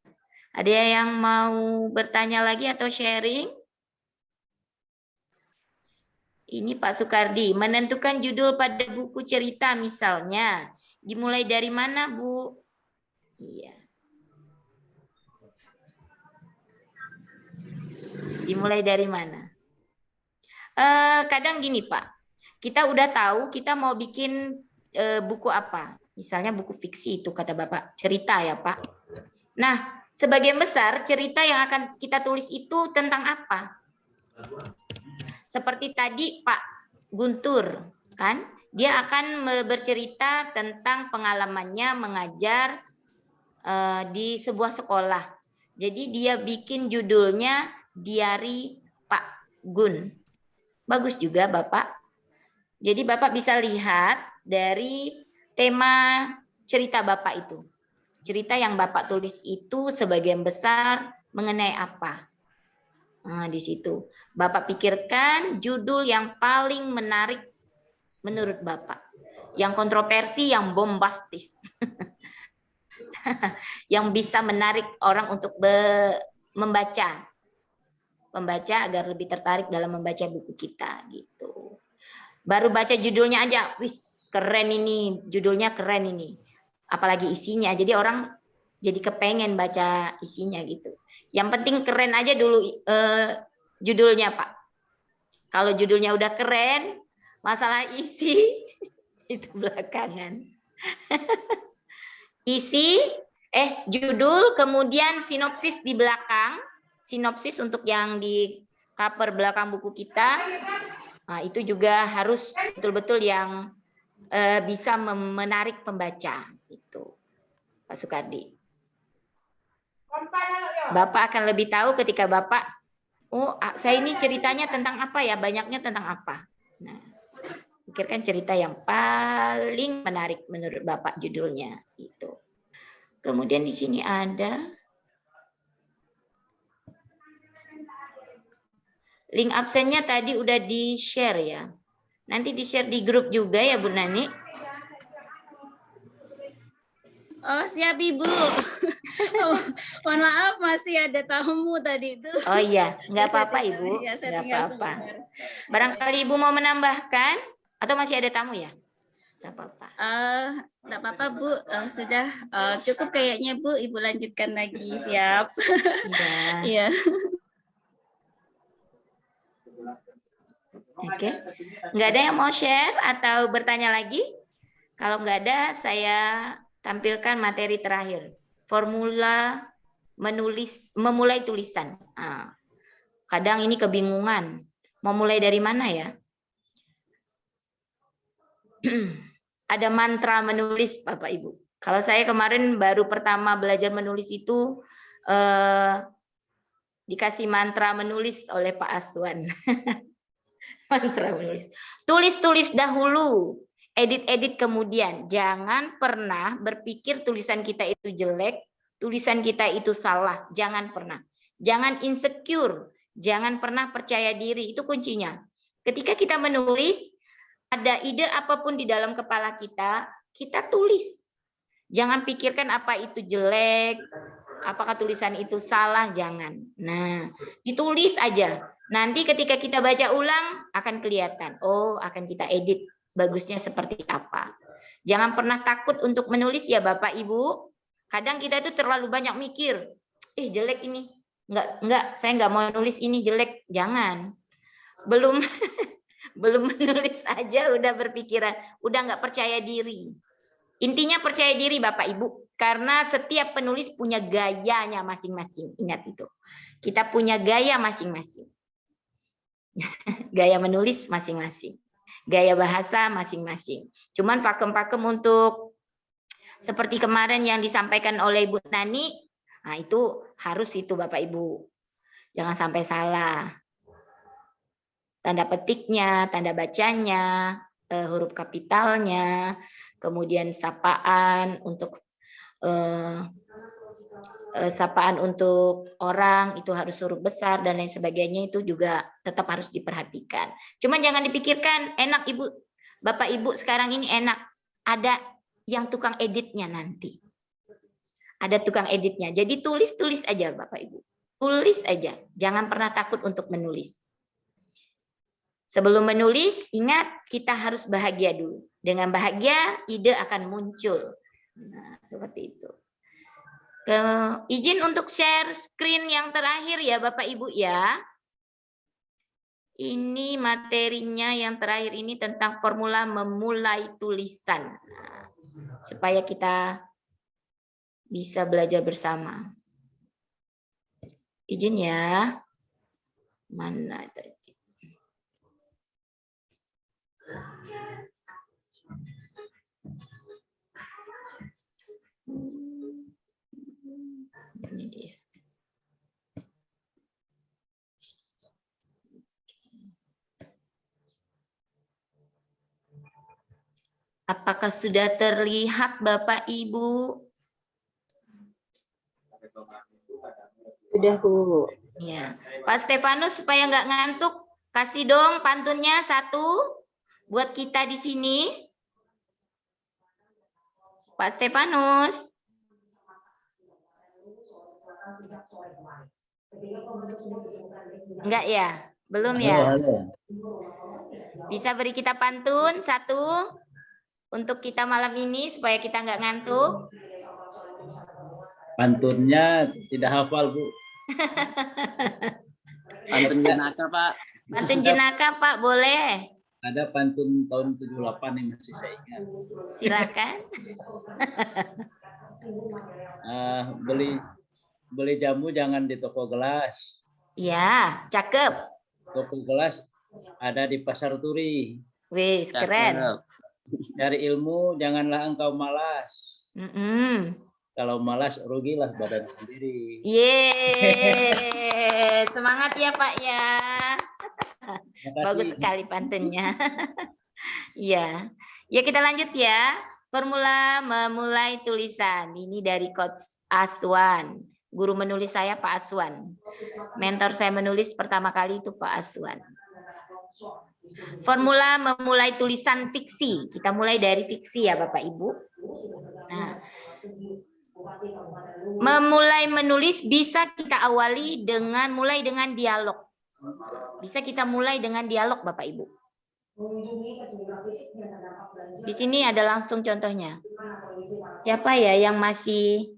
Ada yang mau bertanya lagi atau sharing? Ini Pak Sukardi. Menentukan judul pada buku cerita misalnya. Dimulai dari mana, Bu? Iya. Dimulai dari mana? Kadang gini Pak, kita udah tahu kita mau bikin buku apa. Misalnya buku fiksi itu kata Bapak, cerita ya Pak. Nah, sebagian besar cerita yang akan kita tulis itu tentang apa? Seperti tadi Pak Guntur, kan? Dia akan bercerita tentang pengalamannya mengajar di sebuah sekolah. Jadi dia bikin judulnya Diari Pak Gun. Bagus juga Bapak. Jadi Bapak bisa lihat dari tema cerita Bapak itu. Cerita yang Bapak tulis itu sebagian besar mengenai apa? Nah, di situ. Bapak pikirkan judul yang paling menarik menurut Bapak. Yang kontroversi, yang bombastis. Yang bisa menarik orang untuk membaca agar lebih tertarik dalam membaca buku kita gitu. Baru baca judulnya aja, wis keren ini, judulnya keren ini. Apalagi isinya, jadi orang jadi kepengen baca isinya gitu. Yang penting keren aja dulu judulnya Pak. Kalau judulnya udah keren, masalah isi itu belakangan. Judul, kemudian sinopsis di belakang. Sinopsis untuk yang di cover belakang buku kita. Nah, itu juga harus betul-betul yang bisa menarik pembaca. Itu, Pak Sukardi. Bapak akan lebih tahu ketika Bapak, saya ini ceritanya tentang apa ya, banyaknya tentang apa. Nah, pikirkan cerita yang paling menarik menurut Bapak judulnya. Itu. Kemudian di sini ada link absennya tadi udah di-share ya. Nanti di-share di grup juga ya Bu Nani. Oh siap Ibu. Mohon maaf masih ada tamu tadi itu. Oh iya, nggak apa-apa Ibu. Ya, nggak apa-apa. Barangkali Ibu mau menambahkan atau masih ada tamu ya? Nggak apa-apa. Nggak apa-apa Bu. Sudah cukup kayaknya Bu. Ibu lanjutkan lagi. Siap. Iya. Oke, nggak ada yang mau share atau bertanya lagi? Kalau nggak ada, saya tampilkan materi terakhir. Formula memulai tulisan. Nah, kadang ini kebingungan. Mau mulai dari mana ya? Ada mantra menulis, Bapak Ibu. Kalau saya kemarin baru pertama belajar menulis itu dikasih mantra menulis oleh Pak Aswan. Mantra menulis. Tulis-tulis dahulu, edit-edit kemudian. Jangan pernah berpikir tulisan kita itu jelek, tulisan kita itu salah. Jangan pernah. Jangan insecure. Jangan pernah percaya diri. Itu kuncinya. Ketika kita menulis, ada ide apapun di dalam kepala kita, kita tulis. Jangan pikirkan apa itu jelek, apakah tulisan itu salah, jangan. Nah, ditulis aja. Nanti ketika kita baca ulang, akan kelihatan. Oh, akan kita edit. Bagusnya seperti apa. Jangan pernah takut untuk menulis ya Bapak Ibu. Kadang kita itu terlalu banyak mikir. Jelek ini. Enggak, saya enggak mau nulis ini jelek. Jangan. Belum menulis aja udah berpikiran. Udah enggak percaya diri. Intinya percaya diri Bapak Ibu, karena setiap penulis punya gayanya masing-masing. Ingat itu. Kita punya gaya masing-masing. Gaya menulis masing-masing. Gaya bahasa masing-masing. Cuman pakem-pakem untuk seperti kemarin yang disampaikan oleh Ibu Nani, nah itu harus itu Bapak Ibu. Jangan sampai salah. Tanda petiknya, tanda bacanya, huruf kapitalnya, kemudian sapaan untuk orang itu harus huruf besar dan lain sebagainya, itu juga tetap harus diperhatikan. Cuman jangan dipikirkan enak Ibu, Bapak Ibu sekarang ini enak, ada yang tukang editnya nanti. Ada tukang editnya. Jadi tulis aja Bapak Ibu. Tulis aja, jangan pernah takut untuk menulis. Sebelum menulis, ingat kita harus bahagia dulu. Dengan bahagia, ide akan muncul. Nah, seperti itu. Izin untuk share screen yang terakhir ya Bapak Ibu ya. Ini materinya yang terakhir ini tentang formula memulai tulisan. Nah, supaya kita bisa belajar bersama. Izin ya. Mana tadi? Ini dia. Apakah sudah terlihat Bapak Ibu? Sudah Bu. Ya, Pak Stefanus supaya nggak ngantuk, kasih dong pantunnya satu buat kita di sini. Pak Stefanus. Enggak ya? Belum ya? Bisa beri kita pantun satu untuk kita malam ini supaya kita nggak ngantuk. Pantunnya tidak hafal, Bu. Pantun jenaka, Pak. Pantun jenaka, Pak, boleh. Ada pantun tahun 78 yang masih saya ingat. Silakan. Beli jamu jangan di toko gelas. Ya, cakep. Toko gelas ada di pasar turi. Wih, keren. Cari ilmu janganlah engkau malas. Kalau malas rugilah badan sendiri. Yeay, semangat ya Pak ya. Bagus sekali pantunnya. Iya. Ya kita lanjut ya. Formula memulai tulisan. Ini dari Coach Aswan. Guru menulis saya Pak Aswan. Mentor saya menulis pertama kali itu Pak Aswan. Formula memulai tulisan fiksi. Kita mulai dari fiksi ya Bapak Ibu. Nah, memulai menulis bisa kita awali dengan dialog. Bisa kita mulai dengan dialog Bapak Ibu. Di sini ada langsung contohnya. Siapa ya yang masih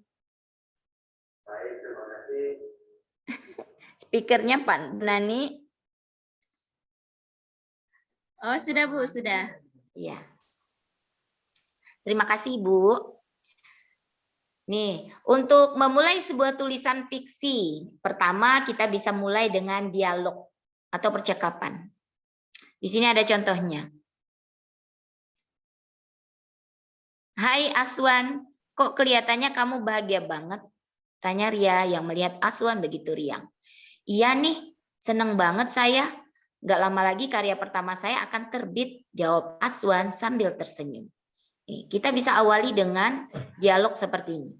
speakernya Pak Nani? Oh, sudah Bu, sudah. Iya. Terima kasih, Bu. Nih, untuk memulai sebuah tulisan fiksi, pertama kita bisa mulai dengan dialog atau percakapan. Di sini ada contohnya. Hai Aswan, kok kelihatannya kamu bahagia banget? Tanya Ria yang melihat Aswan begitu riang. Iya nih, seneng banget saya. Gak lama lagi karya pertama saya akan terbit, jawab Aswan sambil tersenyum. Kita bisa awali dengan dialog seperti ini.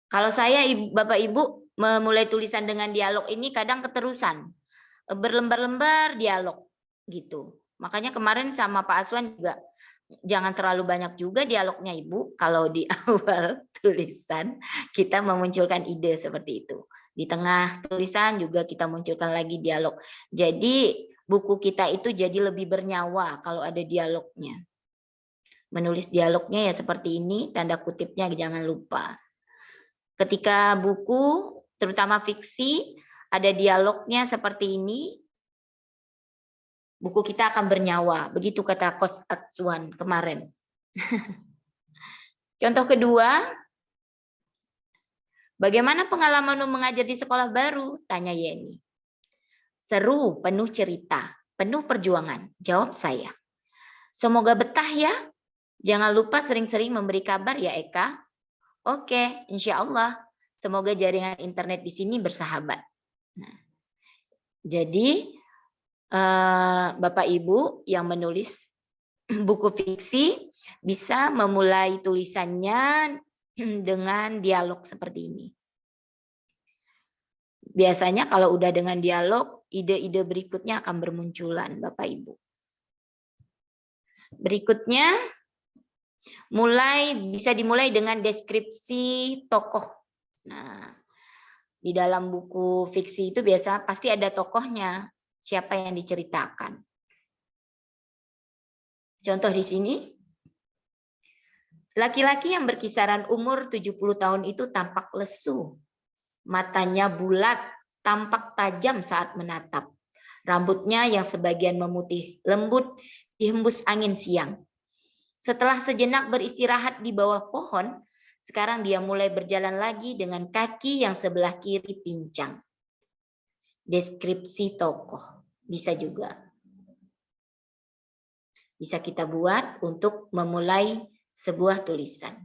Kalau saya, Bapak Ibu, memulai tulisan dengan dialog ini kadang keterusan. Berlembar-lembar dialog gitu. Makanya kemarin sama Pak Aswan juga jangan terlalu banyak juga dialognya Ibu. Kalau di awal tulisan kita memunculkan ide seperti itu. Di tengah tulisan juga kita munculkan lagi dialog. Jadi buku kita itu jadi lebih bernyawa kalau ada dialognya. Menulis dialognya ya seperti ini, tanda kutipnya jangan lupa. Ketika buku, terutama fiksi, ada dialognya seperti ini, buku kita akan bernyawa. Begitu kata Coach Aswan kemarin. Contoh kedua, bagaimana pengalamanmu mengajar di sekolah baru? Tanya Yeni. Seru, penuh cerita, penuh perjuangan, jawab saya. Semoga betah ya. Jangan lupa sering-sering memberi kabar ya Eka. Oke, insya Allah. Semoga jaringan internet di sini bersahabat. Nah, jadi Bapak Ibu yang menulis buku fiksi bisa memulai tulisannya dengan dialog seperti ini. Biasanya kalau udah dengan dialog, ide-ide berikutnya akan bermunculan, Bapak Ibu. Berikutnya, bisa dimulai dengan deskripsi tokoh. Nah, di dalam buku fiksi itu biasa pasti ada tokohnya, siapa yang diceritakan. Contoh di sini, laki-laki yang berkisaran umur 70 tahun itu tampak lesu. Matanya bulat, tampak tajam saat menatap. Rambutnya yang sebagian memutih lembut dihembus angin siang. Setelah sejenak beristirahat di bawah pohon, sekarang dia mulai berjalan lagi dengan kaki yang sebelah kiri pincang. Deskripsi tokoh bisa juga. Bisa kita buat untuk memulai sebuah tulisan.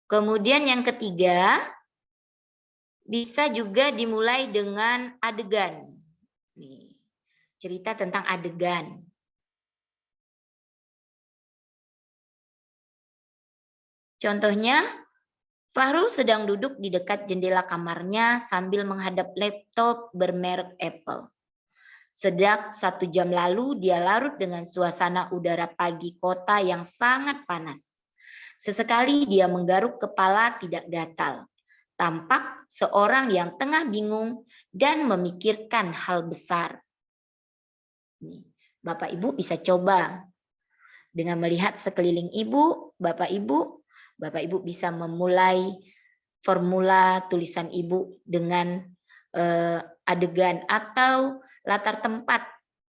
Kemudian yang ketiga, bisa juga dimulai dengan adegan. Nih, cerita tentang adegan. Contohnya, Fahrul sedang duduk di dekat jendela kamarnya sambil menghadap laptop bermerek Apple. Sejak 1 jam lalu, dia larut dengan suasana udara pagi kota yang sangat panas. Sesekali dia menggaruk kepala tidak gatal. Tampak seorang yang tengah bingung dan memikirkan hal besar. Bapak Ibu bisa coba. Dengan melihat sekeliling Ibu, Bapak Ibu bisa memulai formula tulisan Ibu dengan adegan atau latar tempat.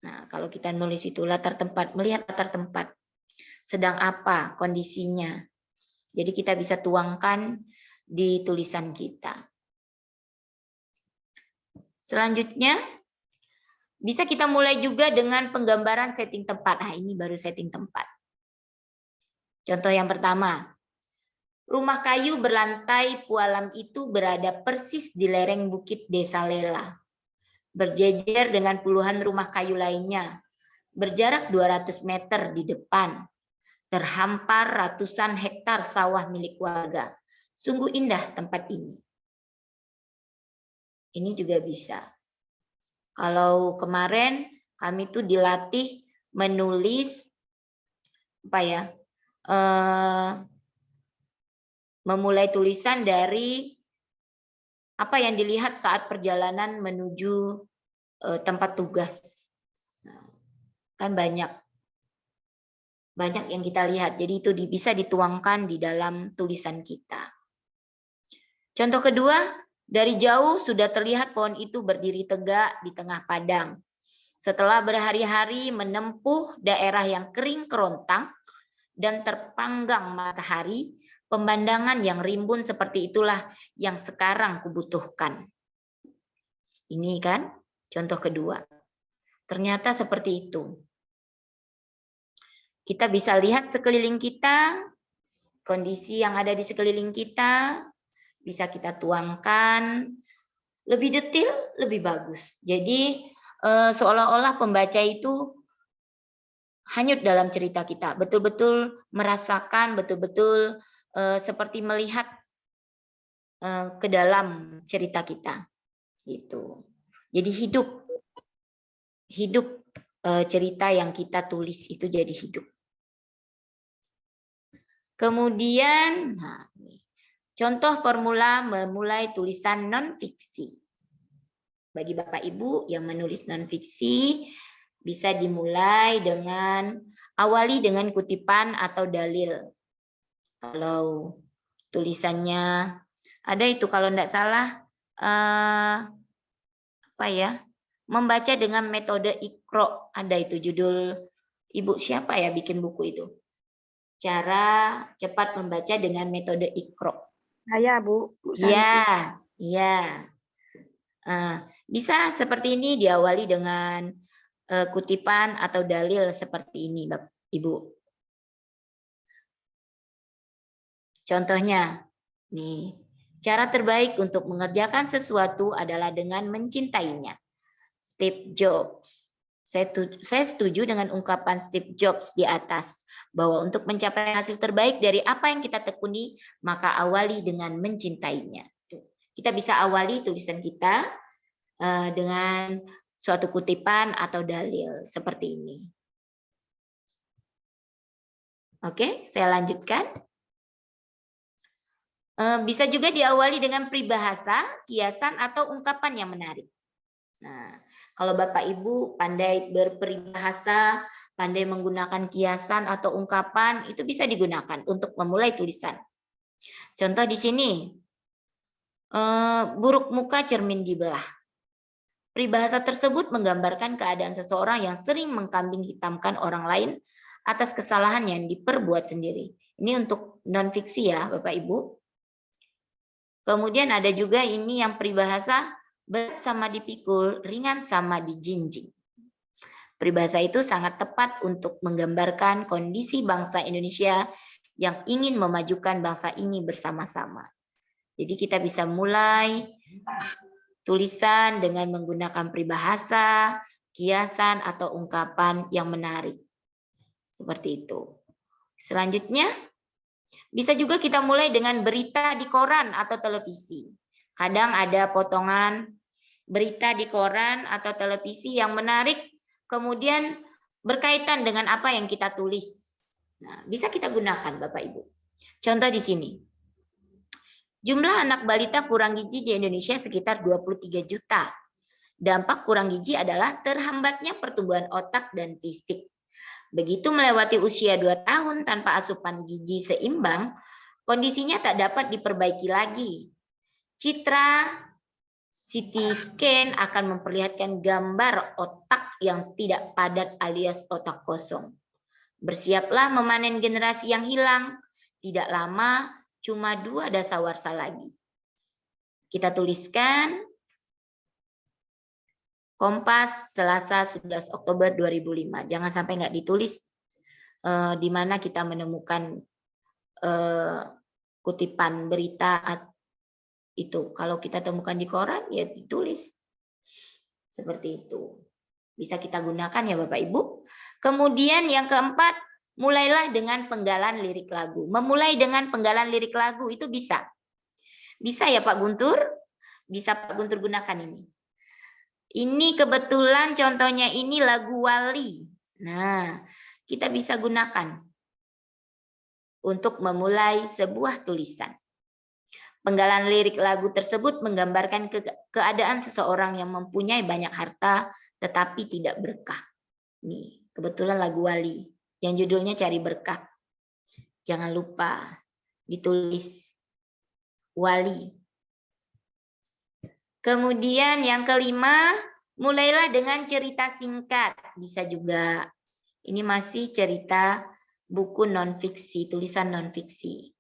Nah, kalau kita nulis itu latar tempat, melihat latar tempat. Sedang apa kondisinya. Jadi kita bisa tuangkan di tulisan kita. Selanjutnya, bisa kita mulai juga dengan penggambaran setting tempat. Nah, ini baru setting tempat. Contoh yang pertama. Rumah kayu berlantai pualam itu berada persis di lereng bukit Desa Lela. Berjejer dengan puluhan rumah kayu lainnya. Berjarak 200 meter di depan. Terhampar ratusan hektar sawah milik warga. Sungguh indah tempat ini. Ini juga bisa. Kalau kemarin kami tuh dilatih menulis memulai tulisan dari apa yang dilihat saat perjalanan menuju tempat tugas. Kan banyak yang kita lihat. Jadi itu bisa dituangkan di dalam tulisan kita. Contoh kedua, dari jauh sudah terlihat pohon itu berdiri tegak di tengah padang. Setelah berhari-hari menempuh daerah yang kering kerontang dan terpanggang matahari, pemandangan yang rimbun seperti itulah yang sekarang kubutuhkan. Ini kan contoh kedua. Ternyata seperti itu. Kita bisa lihat sekeliling kita, kondisi yang ada di sekeliling kita, bisa kita tuangkan lebih detail, lebih bagus. Jadi seolah-olah pembaca itu hanyut dalam cerita kita, betul-betul merasakan, betul-betul seperti melihat ke dalam cerita kita, gitu. Jadi hidup cerita yang kita tulis itu jadi hidup. Kemudian, nah, contoh formula memulai tulisan non-fiksi. Bagi Bapak Ibu yang menulis non-fiksi, bisa dimulai dengan awali dengan kutipan atau dalil. Kalau tulisannya ada itu, kalau tidak salah, apa ya? Membaca dengan metode Iqra. Ada itu judul Ibu siapa ya bikin buku itu? Cara cepat membaca dengan metode Iqra. Saya, Bu. Bu Santi. Iya, iya. Bisa seperti ini diawali dengan kutipan atau dalil seperti ini, Bapak Ibu. Contohnya, nih, cara terbaik untuk mengerjakan sesuatu adalah dengan mencintainya. Steve Jobs. Saya setuju dengan ungkapan Steve Jobs di atas, bahwa untuk mencapai hasil terbaik dari apa yang kita tekuni, maka awali dengan mencintainya. Kita bisa awali tulisan kita dengan suatu kutipan atau dalil seperti ini. Oke, saya lanjutkan. Bisa juga diawali dengan peribahasa, kiasan, atau ungkapan yang menarik. Nah, kalau Bapak Ibu pandai berperibahasa, pandai menggunakan kiasan atau ungkapan, itu bisa digunakan untuk memulai tulisan. Contoh di sini, buruk muka cermin dibelah. Peribahasa tersebut menggambarkan keadaan seseorang yang sering mengkambing hitamkan orang lain atas kesalahan yang diperbuat sendiri. Ini untuk non-fiksi ya Bapak Ibu. Kemudian ada juga ini yang peribahasa, berat sama dipikul, ringan sama dijinjing. Peribahasa itu sangat tepat untuk menggambarkan kondisi bangsa Indonesia yang ingin memajukan bangsa ini bersama-sama. Jadi kita bisa mulai tulisan dengan menggunakan peribahasa, kiasan, atau ungkapan yang menarik. Seperti itu. Selanjutnya, bisa juga kita mulai dengan berita di koran atau televisi. Kadang ada potongan berita di koran atau televisi yang menarik, kemudian berkaitan dengan apa yang kita tulis. Nah, bisa kita gunakan Bapak Ibu. Contoh di sini. Jumlah anak balita kurang gizi di Indonesia sekitar 23 juta. Dampak kurang gizi adalah terhambatnya pertumbuhan otak dan fisik. Begitu melewati usia 2 tahun tanpa asupan gizi seimbang, kondisinya tak dapat diperbaiki lagi. Citra CT scan akan memperlihatkan gambar otak yang tidak padat alias otak kosong. Bersiaplah memanen generasi yang hilang. Tidak lama, cuma 2 dasawarsa lagi. Kita tuliskan Kompas, Selasa 11 Oktober 2005. Jangan sampai nggak ditulis di mana kita menemukan kutipan berita itu. Kalau kita temukan di koran, ya ditulis. Seperti itu. Bisa kita gunakan ya Bapak Ibu. Kemudian yang keempat, mulailah dengan penggalan lirik lagu. Memulai dengan penggalan lirik lagu itu bisa. Bisa ya Pak Guntur? Bisa Pak Guntur gunakan ini. Ini kebetulan contohnya ini lagu Wali. Nah, kita bisa gunakan untuk memulai sebuah tulisan. Penggalan lirik lagu tersebut menggambarkan keadaan seseorang yang mempunyai banyak harta tetapi tidak berkah. Nih, kebetulan lagu Wali yang judulnya Cari Berkah. Jangan lupa ditulis Wali. Kemudian yang kelima, Mulailah dengan cerita singkat, bisa juga. Ini masih cerita buku non-fiksi, tulisan non-fiksi.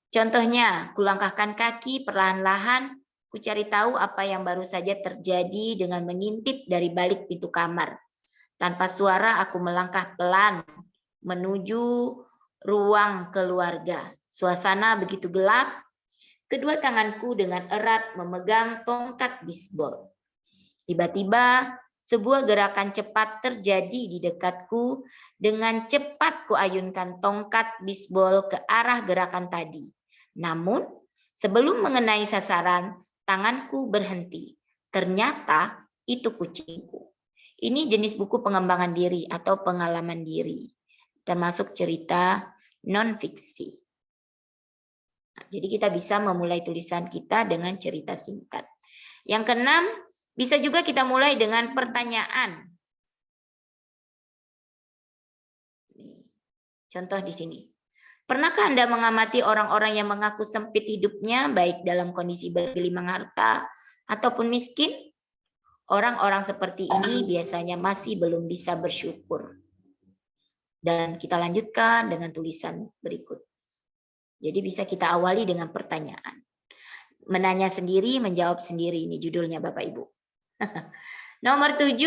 Contohnya, kulangkahkan kaki perlahan-lahan, ku cari tahu apa yang baru saja terjadi dengan mengintip dari balik pintu kamar. Tanpa suara aku melangkah pelan menuju ruang keluarga. Suasana begitu gelap, kedua tanganku dengan erat memegang tongkat bisbol. Tiba-tiba sebuah gerakan cepat terjadi di dekatku. Dengan cepat kuayunkan tongkat bisbol ke arah gerakan tadi. Namun, sebelum mengenai sasaran, tanganku berhenti. Ternyata itu kucingku. Ini jenis buku pengembangan diri atau pengalaman diri, termasuk cerita non-fiksi. Nah, jadi kita bisa memulai tulisan kita dengan cerita singkat. Yang keenam, bisa juga kita mulai dengan pertanyaan. Contoh di sini. Pernahkah Anda mengamati orang-orang yang mengaku sempit hidupnya, baik dalam kondisi bergelimang harta ataupun miskin? Orang-orang seperti ini biasanya masih belum bisa bersyukur. Dan kita lanjutkan dengan tulisan berikut. Jadi bisa kita awali dengan pertanyaan. Menanya sendiri, menjawab sendiri. Ini judulnya Bapak Ibu. Nomor 7,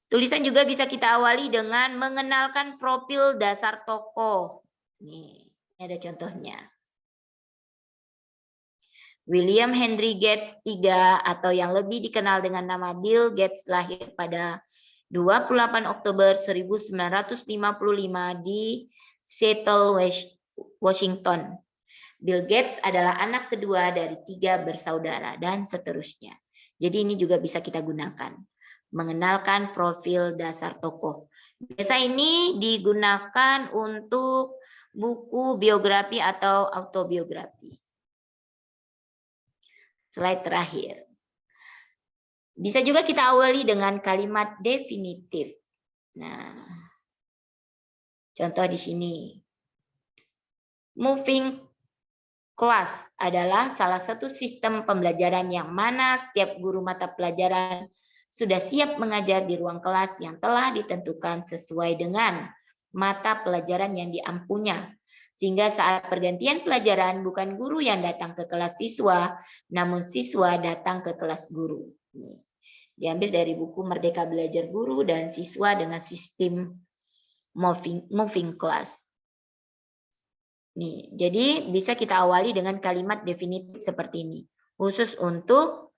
tulisan juga bisa kita awali dengan mengenalkan profil dasar tokoh. Nih, ini ada contohnya. William Henry Gates III atau yang lebih dikenal dengan nama Bill Gates lahir pada 28 Oktober 1955 di Seattle, Washington. Bill Gates adalah anak kedua dari 3 bersaudara dan seterusnya. Jadi ini juga bisa kita gunakan. Mengenalkan profil dasar tokoh. Biasa ini digunakan untuk buku biografi atau autobiografi. Slide terakhir. Bisa juga kita awali dengan kalimat definitif. Nah, contoh di sini. Moving class adalah salah satu sistem pembelajaran yang mana setiap guru mata pelajaran sudah siap mengajar di ruang kelas yang telah ditentukan sesuai dengan mata pelajaran yang diampunya. Sehingga saat pergantian pelajaran bukan guru yang datang ke kelas siswa, namun siswa datang ke kelas guru. Ini diambil dari buku Merdeka Belajar Guru dan Siswa dengan Sistem Moving Class. Nih, jadi bisa kita awali dengan kalimat definitif seperti ini. Khusus untuk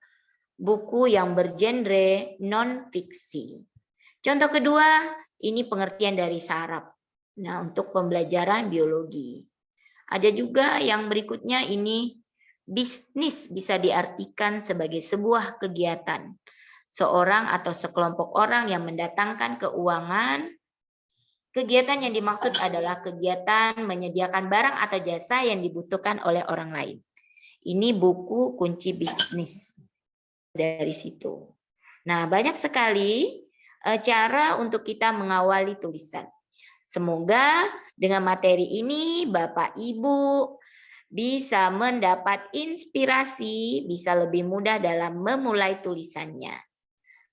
buku yang bergenre non-fiksi. Contoh kedua, ini pengertian dari saraf. Nah, untuk pembelajaran biologi. Ada juga yang berikutnya ini bisnis bisa diartikan sebagai sebuah kegiatan. Seorang atau sekelompok orang yang mendatangkan keuangan. Kegiatan yang dimaksud adalah kegiatan menyediakan barang atau jasa yang dibutuhkan oleh orang lain. Ini buku kunci bisnis dari situ. Nah, banyak sekali cara untuk kita mengawali tulisan. Semoga dengan materi ini Bapak Ibu bisa mendapat inspirasi, bisa lebih mudah dalam memulai tulisannya.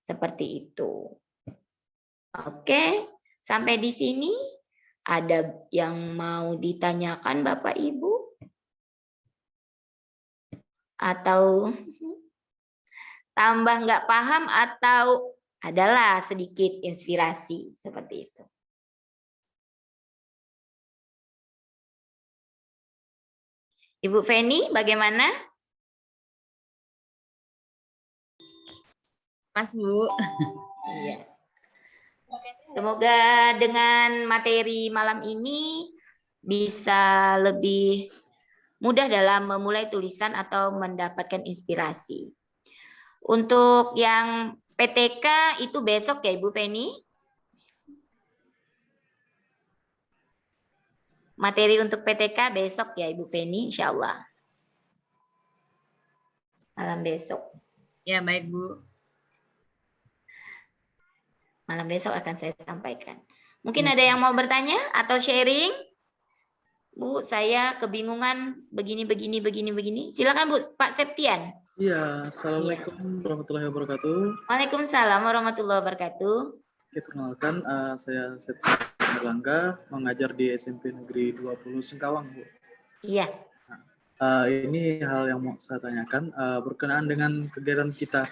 Seperti itu. Oke. Sampai di sini ada yang mau ditanyakan Bapak Ibu? Atau tambah nggak paham atau adalah sedikit inspirasi seperti itu? Ibu Feni bagaimana? Pas, Bu. Iya. Semoga dengan materi malam ini bisa lebih mudah dalam memulai tulisan atau mendapatkan inspirasi. Untuk yang PTK itu besok ya Ibu Feni? Materi untuk PTK besok ya Ibu Feni, insya Allah. Malam besok. Ya, baik Bu. Malam besok akan saya sampaikan. Mungkin ada yang mau bertanya atau sharing? Bu, saya kebingungan begini. Silakan Bu, Pak Septian. Iya, Assalamualaikum warahmatullahi wabarakatuh. Waalaikumsalam warahmatullahi wabarakatuh. Oke, perkenalkan, saya Septi Erlangga, mengajar di SMP Negeri 20 Singkawang, Bu. Iya. Ini hal yang mau saya tanyakan berkenaan dengan kegiatan kita.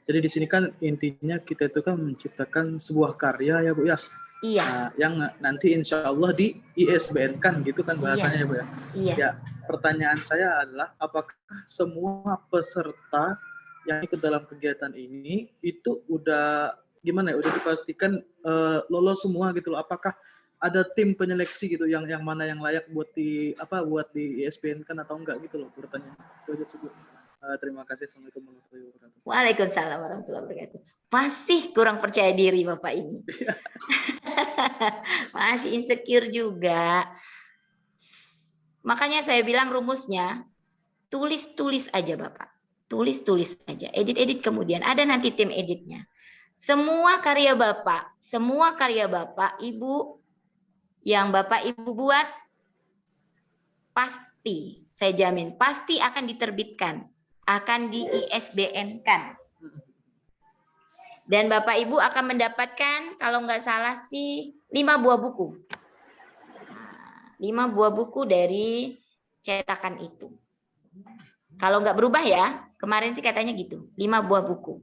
Jadi di sini kan intinya kita itu kan menciptakan sebuah karya ya Bu ya. Iya. Yang nanti insya Allah di ISBN kan gitu kan bahasanya ya Bu ya. Iya. Ya, pertanyaan saya adalah apakah semua peserta yang ikut dalam kegiatan ini itu udah gimana ya, udah dipastikan lolos semua gitu loh? Apakah ada tim penyeleksi gitu yang mana yang layak buat di ISBN kan atau enggak gitu loh pertanyaan. Itu aja sih Bu. Terima kasih. Assalamualaikum warahmatullahi wabarakatuh. Waalaikumsalam warahmatullahi wabarakatuh. Masih kurang percaya diri Bapak ini. Masih insecure juga. Makanya saya bilang rumusnya, tulis-tulis aja Bapak. Tulis-tulis aja. Edit-edit kemudian. Ada nanti tim editnya. Semua karya Bapak, Ibu, yang Bapak Ibu buat, pasti, saya jamin, pasti akan diterbitkan. Akan di ISBN-kan. Dan Bapak Ibu akan mendapatkan, kalau nggak salah sih, 5 buah buku. 5 buah buku dari cetakan itu. Kalau nggak berubah ya, kemarin sih katanya gitu, 5 buah buku.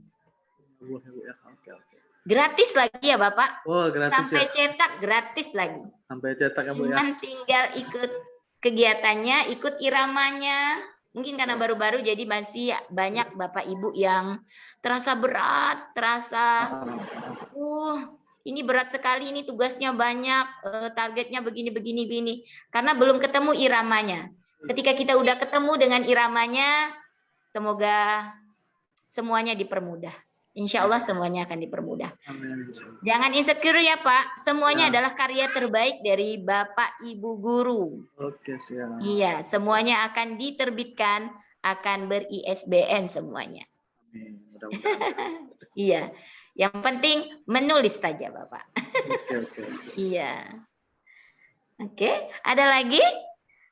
Gratis lagi ya Bapak. Oh, gratis. Sampai ya. cetak gratis lagi. Sampai cetak ya Bu ya. Cuman tinggal ikut kegiatannya, ikut iramanya. Mungkin karena baru-baru jadi masih banyak Bapak Ibu yang terasa berat, terasa ini berat sekali, ini tugasnya banyak, targetnya begini. Karena belum ketemu iramanya. Ketika kita udah ketemu dengan iramanya, semoga semuanya dipermudah. Insya Allah semuanya akan dipermudah. Amin. Jangan insecure ya Pak. Semuanya adalah karya terbaik dari Bapak Ibu guru. Oke, siap. Iya, semuanya akan diterbitkan, akan ber-ISBN semuanya. Amin. Mudah-mudahan. Iya. Yang penting menulis saja Bapak. Oke. Iya. Oke, ada lagi?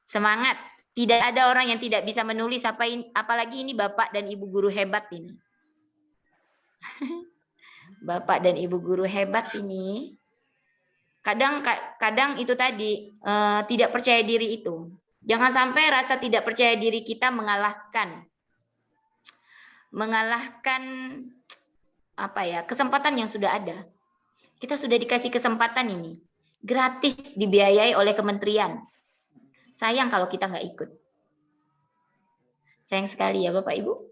Semangat. Tidak ada orang yang tidak bisa menulis, apalagi ini Bapak dan Ibu guru hebat ini. Bapak dan Ibu guru hebat ini. Kadang itu tadi tidak percaya diri itu. Jangan sampai rasa tidak percaya diri kita mengalahkan kesempatan yang sudah ada. Kita sudah dikasih kesempatan ini. Gratis dibiayai oleh kementerian. Sayang kalau kita nggak ikut. Sayang sekali ya Bapak Ibu.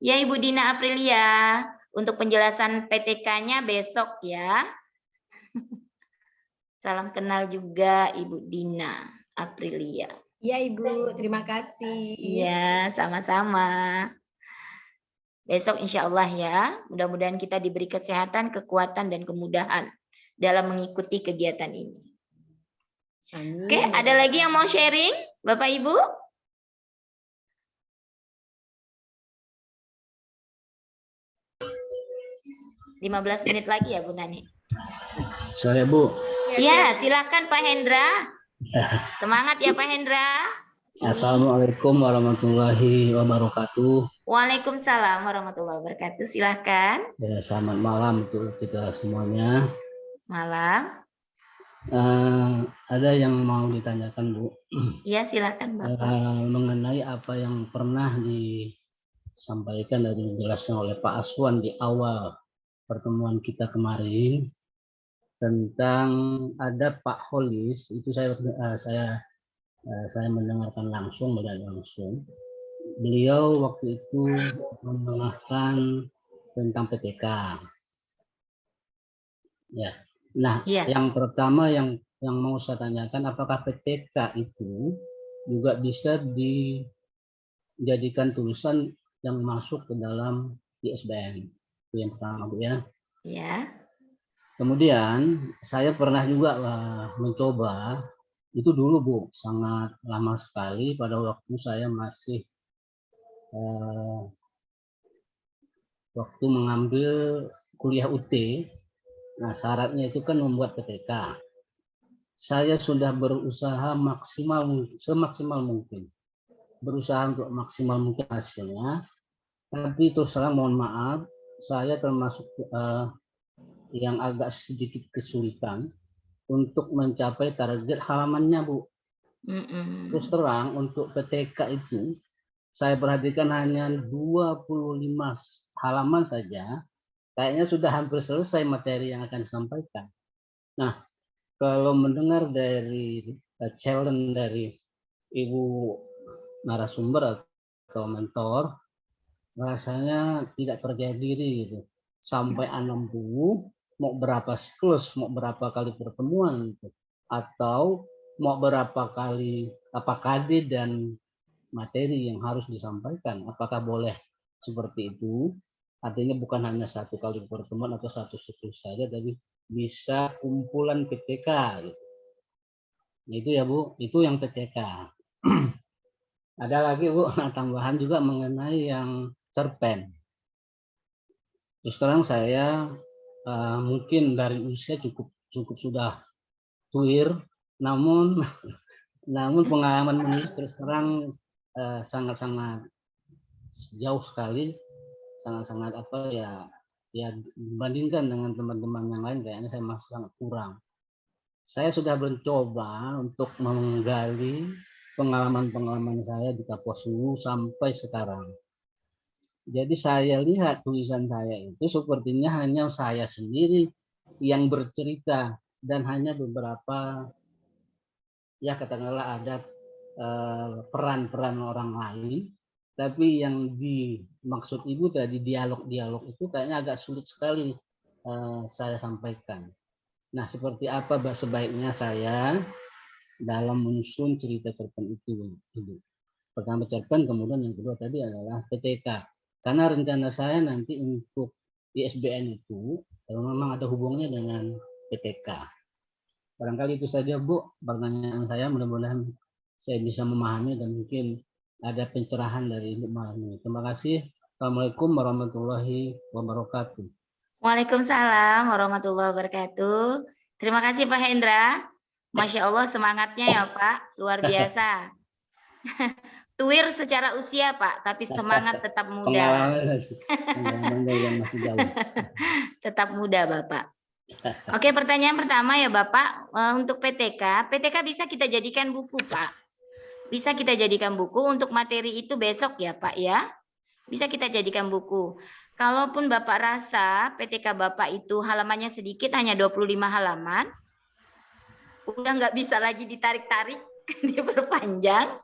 Ya Ibu Dina Aprilia, untuk penjelasan PTK-nya besok ya. Salam kenal juga Ibu Dina Aprilia. Iya Ibu, terima kasih. Iya, sama-sama. Besok insya Allah ya, mudah-mudahan kita diberi kesehatan, kekuatan, dan kemudahan dalam mengikuti kegiatan ini. Amin. Oke, ada lagi yang mau sharing, Bapak Ibu? Lima 15 menit lagi ya Bu Nani. Saya Bu. Ya, silakan Pak Hendra. Semangat ya Pak Hendra. Assalamualaikum warahmatullahi wabarakatuh. Waalaikumsalam warahmatullahi wabarakatuh. Silakan. Ya, selamat malam untuk kita semuanya. Malam. Ada yang mau ditanyakan Bu? Iya, silakan Bapak. Mengenai apa yang pernah disampaikan dan dijelaskan oleh Pak Aswan di awal pertemuan kita kemarin tentang ada Pak Holis, itu saya mendengarkan langsung, melihat langsung. Beliau waktu itu menengahkan tentang PTK. Ya. Nah, yang pertama yang mau saya tanyakan, apakah PTK itu juga bisa dijadikan tulisan yang masuk ke dalam ISBN? Itu yang pertama Bu ya. Ya. Kemudian saya pernah juga mencoba itu dulu Bu, sangat lama sekali pada waktu saya masih waktu mengambil kuliah UT. Nah, syaratnya itu kan membuat PTK. saya sudah berusaha semaksimal mungkin. Berusaha untuk maksimal mungkin hasilnya. Tapi terus terang mohon maaf, saya termasuk yang agak sedikit kesulitan untuk mencapai target halamannya, Bu. Terus terang untuk PTK itu, saya perhatikan hanya 25 halaman saja, kayaknya sudah hampir selesai materi yang akan disampaikan. Nah, kalau mendengar dari challenge dari Ibu narasumber atau mentor, rasanya tidak percaya diri gitu. Sampai 60, mau berapa siklus, mau berapa kali pertemuan gitu. Atau mau berapa kali KD dan materi yang harus disampaikan. Apakah boleh seperti itu? Artinya bukan hanya satu kali pertemuan atau satu siklus saja, tapi bisa kumpulan PTK gitu. Itu ya Bu, itu yang PTK. Ada lagi Bu, tambahan juga mengenai yang cerpen. Terus terang saya mungkin dari usia cukup sudah tuir, namun pengalaman menulis terus terang sangat-sangat jauh sekali, sangat-sangat dibandingkan dengan teman-teman yang lain kayaknya saya masih sangat kurang. Saya sudah mencoba untuk menggali pengalaman-pengalaman saya di Kapuasulu sampai sekarang. Jadi saya lihat tulisan saya itu sepertinya hanya saya sendiri yang bercerita dan hanya beberapa, ya katakanlah ada peran-peran orang lain, tapi yang dimaksud Ibu tadi dialog-dialog itu kayaknya agak sulit sekali saya sampaikan. Nah, seperti apa sebaiknya saya dalam menyusun cerita cerpen itu, Ibu? Pertama cerpen, kemudian yang kedua tadi adalah PTK. Karena rencana saya nanti untuk ISBN itu memang ada hubungannya dengan PTK. Barangkali itu saja Bu pertanyaan saya, mudah-mudahan saya bisa memahami dan mungkin ada pencerahan dari Ibu malam ini. Terima kasih. Assalamualaikum warahmatullahi wabarakatuh. Waalaikumsalam warahmatullahi wabarakatuh. Terima kasih Pak Hendra. Masya Allah semangatnya ya Pak, luar biasa. Tuir secara usia Pak, tapi semangat tetap muda. Pengalaman masih jauh. Tetap muda Bapak. Oke, pertanyaan pertama ya Bapak, untuk PTK bisa kita jadikan buku Pak. Bisa kita jadikan buku untuk materi itu besok ya Pak ya. Bisa kita jadikan buku. Kalaupun Bapak rasa PTK Bapak itu halamannya sedikit, hanya 25 halaman, udah nggak bisa lagi ditarik-tarik, diperpanjang,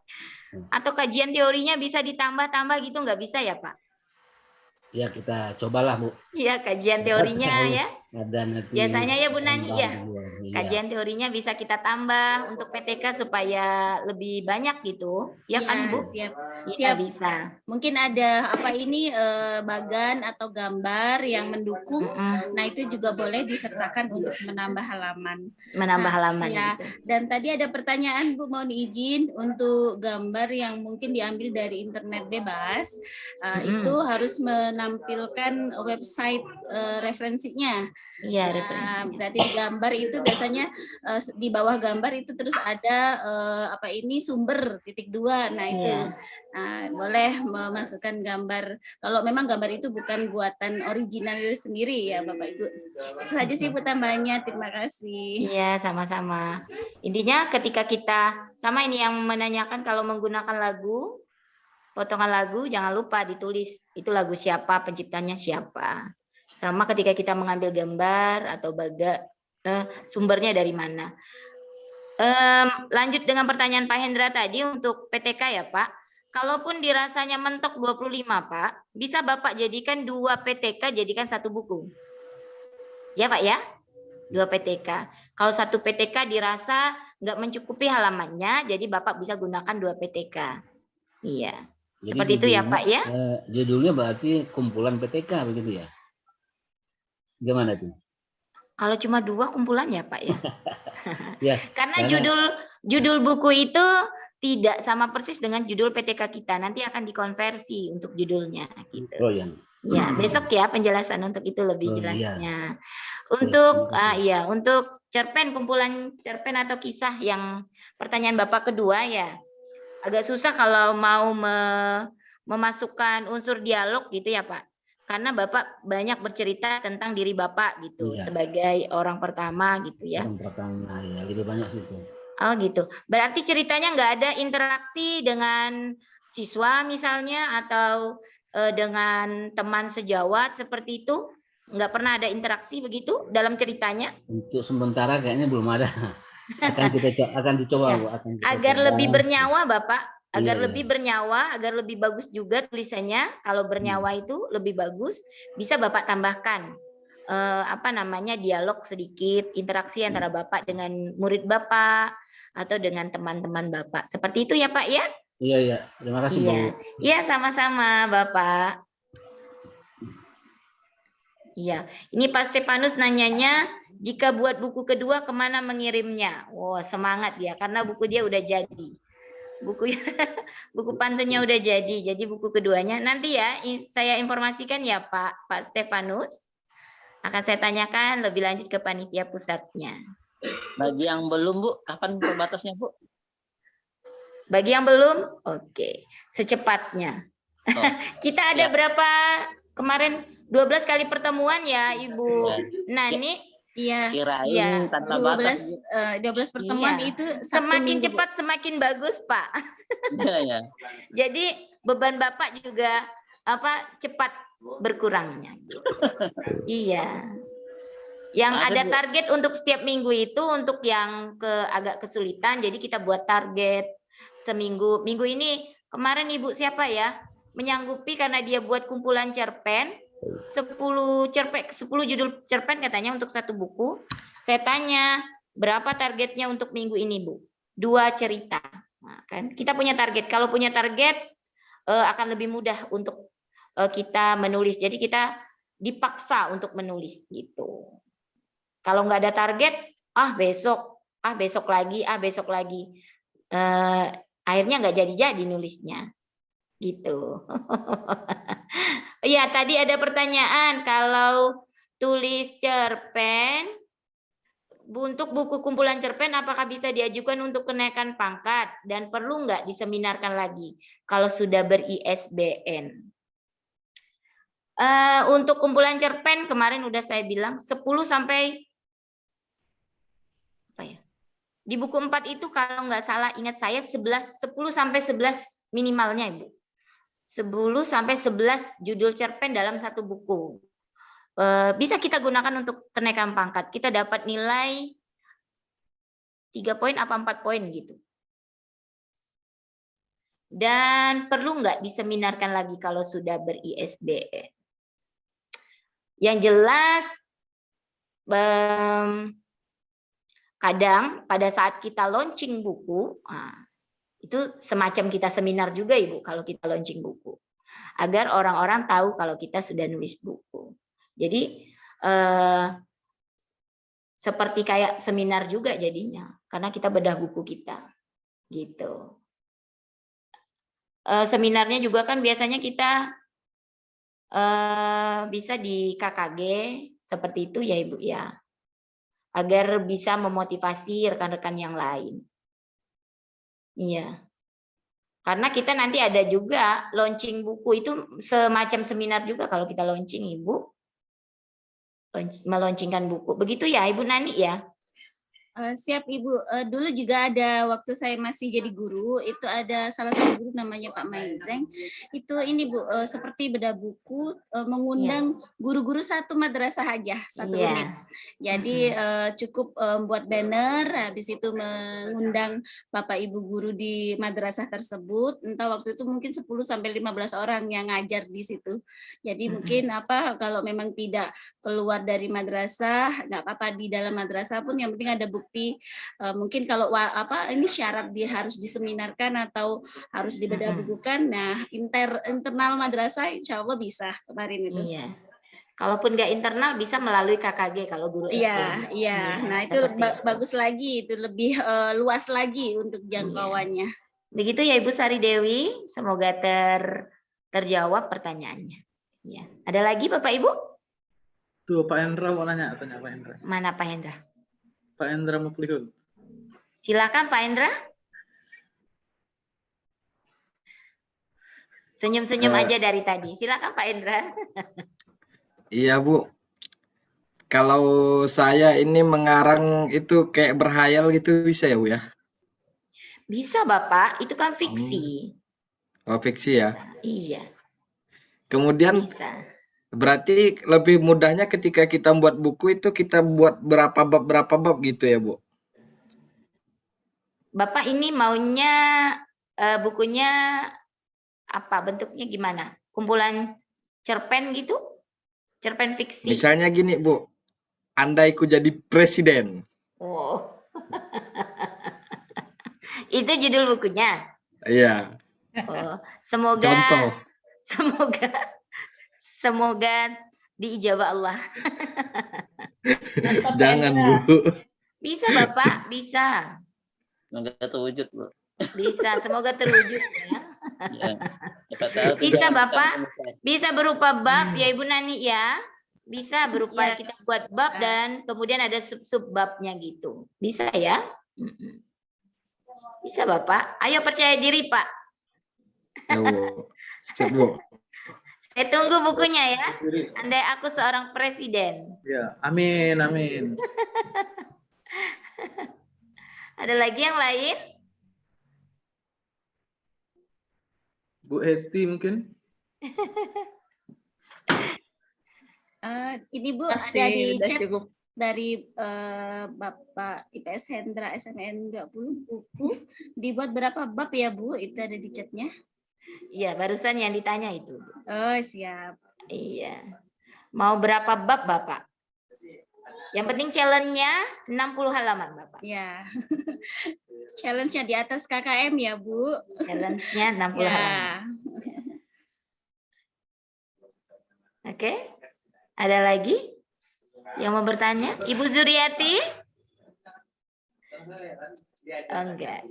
atau kajian teorinya bisa ditambah-tambah gitu, nggak bisa ya Pak? Ya kita cobalah Bu. Iya, kajian teorinya ya. Nanti biasanya ya Bu Nani ya. Kajian teorinya bisa kita tambah untuk PTK supaya lebih banyak gitu. Ya kan Bu? Siap. Siap. Bisa. Mungkin ada bagan atau gambar yang mendukung. Nah, itu juga boleh disertakan untuk menambah halaman. Menambah halaman. Ya. Gitu. Dan tadi ada pertanyaan Bu, mohon izin untuk gambar yang mungkin diambil dari internet bebas. Itu harus menampilkan website referensinya. Iya, referensinya. Berarti di gambar itu biasanya di bawah gambar itu terus ada sumber .2. Nah, itu boleh memasukkan gambar. Kalau memang gambar itu bukan buatan original sendiri ya Bapak Ibu. Itu saja sih Bu tambahannya. Terima kasih. Iya, sama-sama. Intinya ketika kita sama ini yang menanyakan kalau menggunakan lagu, potongan lagu jangan lupa ditulis itu lagu siapa, penciptanya siapa. Sama ketika kita mengambil gambar atau sumbernya dari mana. Lanjut dengan pertanyaan Pak Hendra tadi untuk PTK ya Pak. Kalaupun dirasanya mentok 25 Pak, bisa Bapak jadikan 2 PTK jadikan 1 buku. Ya Pak ya? 2 PTK. Kalau 1 PTK dirasa nggak mencukupi halamannya, jadi Bapak bisa gunakan 2 PTK. Iya. Jadi seperti itu ya Pak ya? Judulnya berarti kumpulan PTK begitu ya? Gimana tuh? Kalau cuma 2 kumpulan ya Pak ya? Ya, karena judul buku itu tidak sama persis dengan judul PTK kita. Nanti akan dikonversi untuk judulnya. Gitu. Oh ya. Ya, besok ya penjelasan untuk itu lebih jelasnya. Iya. Untuk cerpen, kumpulan cerpen atau kisah yang pertanyaan Bapak kedua ya. Agak susah kalau mau memasukkan unsur dialog gitu ya Pak. Karena Bapak banyak bercerita tentang diri Bapak gitu Iya. sebagai orang pertama gitu ya. Orang pertama ya, lebih banyak situ. Oh gitu. Berarti ceritanya nggak ada interaksi dengan siswa misalnya atau dengan teman sejawat seperti itu? Nggak pernah ada interaksi begitu dalam ceritanya? Untuk sementara kayaknya belum ada. Akan dicoba, Ya. Bu. Akan kita Agar coba. lebih bernyawa, Bapak. Agar Iya, lebih bernyawa, agar lebih bagus juga tulisannya. Kalau bernyawa itu lebih bagus, bisa Bapak tambahkan dialog sedikit, interaksi antara Bapak dengan murid Bapak atau dengan teman-teman Bapak. Seperti itu ya, Pak ya? Iya, iya. Terima kasih, Bu. Iya. Iya, sama-sama, Bapak. Iya, ini Pak Stefanus nanyanya, jika buat buku kedua kemana mengirimnya? Wow, semangat dia, karena buku dia udah jadi. Buku pantunnya udah jadi buku keduanya. Nanti ya, saya informasikan ya Pak Stefanus. Akan saya tanyakan lebih lanjut ke panitia pusatnya. Bagi yang belum, Bu, kapan batasnya, Bu? Bagi yang belum, oke, secepatnya. Oh, Kita ada ya. berapa kemarin 12 kali pertemuan ya Ibu Nani? Iya. Kirain Iya. tanpa batas. 12 pertemuan Iya. itu Sabtu Semakin Minggu, Bu. cepat semakin bagus, Pak. Iya, ya. Jadi beban Bapak juga cepat berkurangnya. Iya. Yang Makasih, ada Bu. target untuk setiap minggu itu untuk yang agak kesulitan, jadi kita buat target seminggu. Minggu ini kemarin Ibu siapa ya menyanggupi karena dia buat kumpulan cerpen 10 judul cerpen katanya untuk satu buku. Saya tanya berapa targetnya untuk minggu ini, Bu? 2 cerita. Nah, kan kita punya target. Kalau punya target akan lebih mudah untuk kita menulis. Jadi kita dipaksa untuk menulis gitu. Kalau nggak ada target, besok lagi. Akhirnya nggak jadi nulisnya. Gitu. Ya, tadi ada pertanyaan kalau tulis cerpen untuk buku kumpulan cerpen apakah bisa diajukan untuk kenaikan pangkat dan perlu nggak diseminarkan lagi kalau sudah ber-ISBN? Untuk kumpulan cerpen kemarin udah saya bilang 10 sampai di buku 4 itu kalau nggak salah ingat saya 10 sampai 11 minimalnya Ibu. 10 sampai 11 judul cerpen dalam satu buku. Bisa kita gunakan untuk kenaikan pangkat. Kita dapat nilai 3 poin apa 4 poin gitu. Dan perlu nggak diseminarkan lagi kalau sudah ber-ISBN? Yang jelas, kadang pada saat kita launching buku, itu semacam kita seminar juga Ibu kalau kita launching buku. Agar orang-orang tahu kalau kita sudah nulis buku. Jadi seperti kayak seminar juga jadinya karena kita bedah buku kita. Gitu. Seminarnya juga kan biasanya kita bisa di KKG seperti itu ya Ibu ya. Agar bisa memotivasi rekan-rekan yang lain. Iya. Karena kita nanti ada juga launching buku itu semacam seminar juga kalau kita launching Ibu. Meluncingkan buku. Begitu ya Ibu Nani ya? Siap Ibu. Dulu juga ada waktu saya masih jadi guru, itu ada salah satu guru namanya Pak Maizeng. Itu ini Bu, seperti bedah buku, mengundang guru-guru satu madrasah aja, satu unit. Jadi cukup buat banner, habis itu mengundang Bapak Ibu guru di madrasah tersebut. Entah waktu itu mungkin 10 sampai 15 orang yang ngajar di situ. Jadi mungkin kalau memang tidak keluar dari madrasah, nggak apa-apa di dalam madrasah pun yang penting ada bukti. Mungkin kalau ini syarat dia harus diseminarkan atau harus dibedah bukukan. Nah, internal madrasah insya Allah bisa kemarin itu. Iya. Kalaupun nggak internal bisa melalui KKG kalau guru SD. Iya. Nah itu bagus lagi, itu lebih luas lagi untuk jangkauannya. Begitu ya Ibu Sari Dewi. Semoga terjawab pertanyaannya. Iya. Ada lagi Bapak Ibu? Tuh Pak Hendra mau tanya Pak Hendra. Mana Pak Hendra? Pak Endra Muflihun. Silakan Pak Endra. Senyum-senyum aja dari tadi. Silakan Pak Endra. Iya Bu, kalau saya ini mengarang itu kayak berhayal gitu bisa ya Bu ya? Bisa Bapak, itu kan fiksi. Oh fiksi ya. Iya, Kemudian bisa. berarti lebih mudahnya ketika kita buat buku itu kita buat berapa bab gitu ya Bu? Bapak ini maunya bukunya apa? Bentuknya gimana? Kumpulan cerpen gitu? Cerpen fiksi? Misalnya gini Bu, andai ku jadi presiden. Oh. Itu judul bukunya. Iya. Oh, semoga Contoh. semoga diijabah Allah. Jangan Bu. Bisa Bapak, bisa. Semoga terwujud, Bu. Bisa, semoga terwujud ya. Ya. Siapa tahu Bisa tidak Bapak, akan selesai. bisa berupa bab ya Ibu Nani ya. Bisa berupa Ya, kita buat bab dan kemudian ada sub-sub babnya gitu. Bisa ya? Bisa Bapak. Ayo percaya diri Pak. Ya Bu. Siap Bu. Saya tunggu bukunya ya. Andai aku seorang presiden. Ya, amin, amin. Ada lagi yang lain? Bu Hesti mungkin? Ini Bu Masih, ada di udah chat cukup. dari Bapak IPS Hendra SMN 20 buku dibuat berapa bab ya Bu? Itu ada di chatnya. Iya, barusan yang ditanya itu. Oh siap. Iya. Mau berapa bab Bapak? Yang penting challenge-nya 60 halaman Bapak. Ya. Challenge-nya di atas KKM ya Bu. Challenge-nya 60 Ya. halaman. Oke. Ada lagi yang mau bertanya? Ibu Zuriati? Oh, enggak.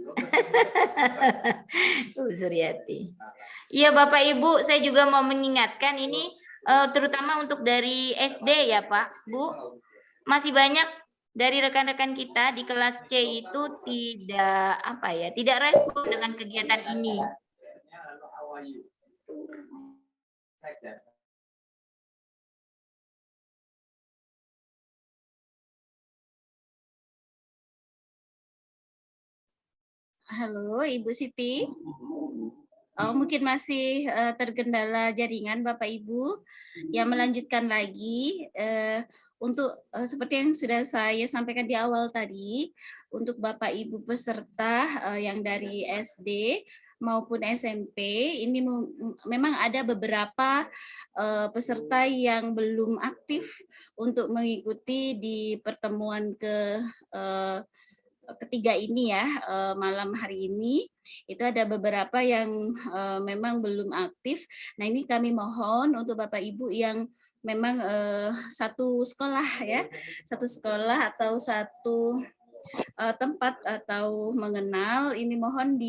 Ibu Zuriati. Iya Bapak Ibu, saya juga mau mengingatkan ini terutama untuk dari SD ya Pak, Bu. Masih banyak dari rekan-rekan kita di kelas C itu tidak respon dengan kegiatan ini. Halo Ibu Siti. Oh, mungkin masih terkendala jaringan Bapak Ibu. Yang melanjutkan lagi untuk seperti yang sudah saya sampaikan di awal tadi, untuk Bapak Ibu peserta yang dari SD maupun SMP, ini memang ada beberapa peserta yang belum aktif untuk mengikuti di pertemuan ketiga ini ya, malam hari ini itu ada beberapa yang memang belum aktif. Nah ini kami mohon untuk Bapak Ibu yang memang satu sekolah ya, satu sekolah atau satu tempat atau mengenal, ini mohon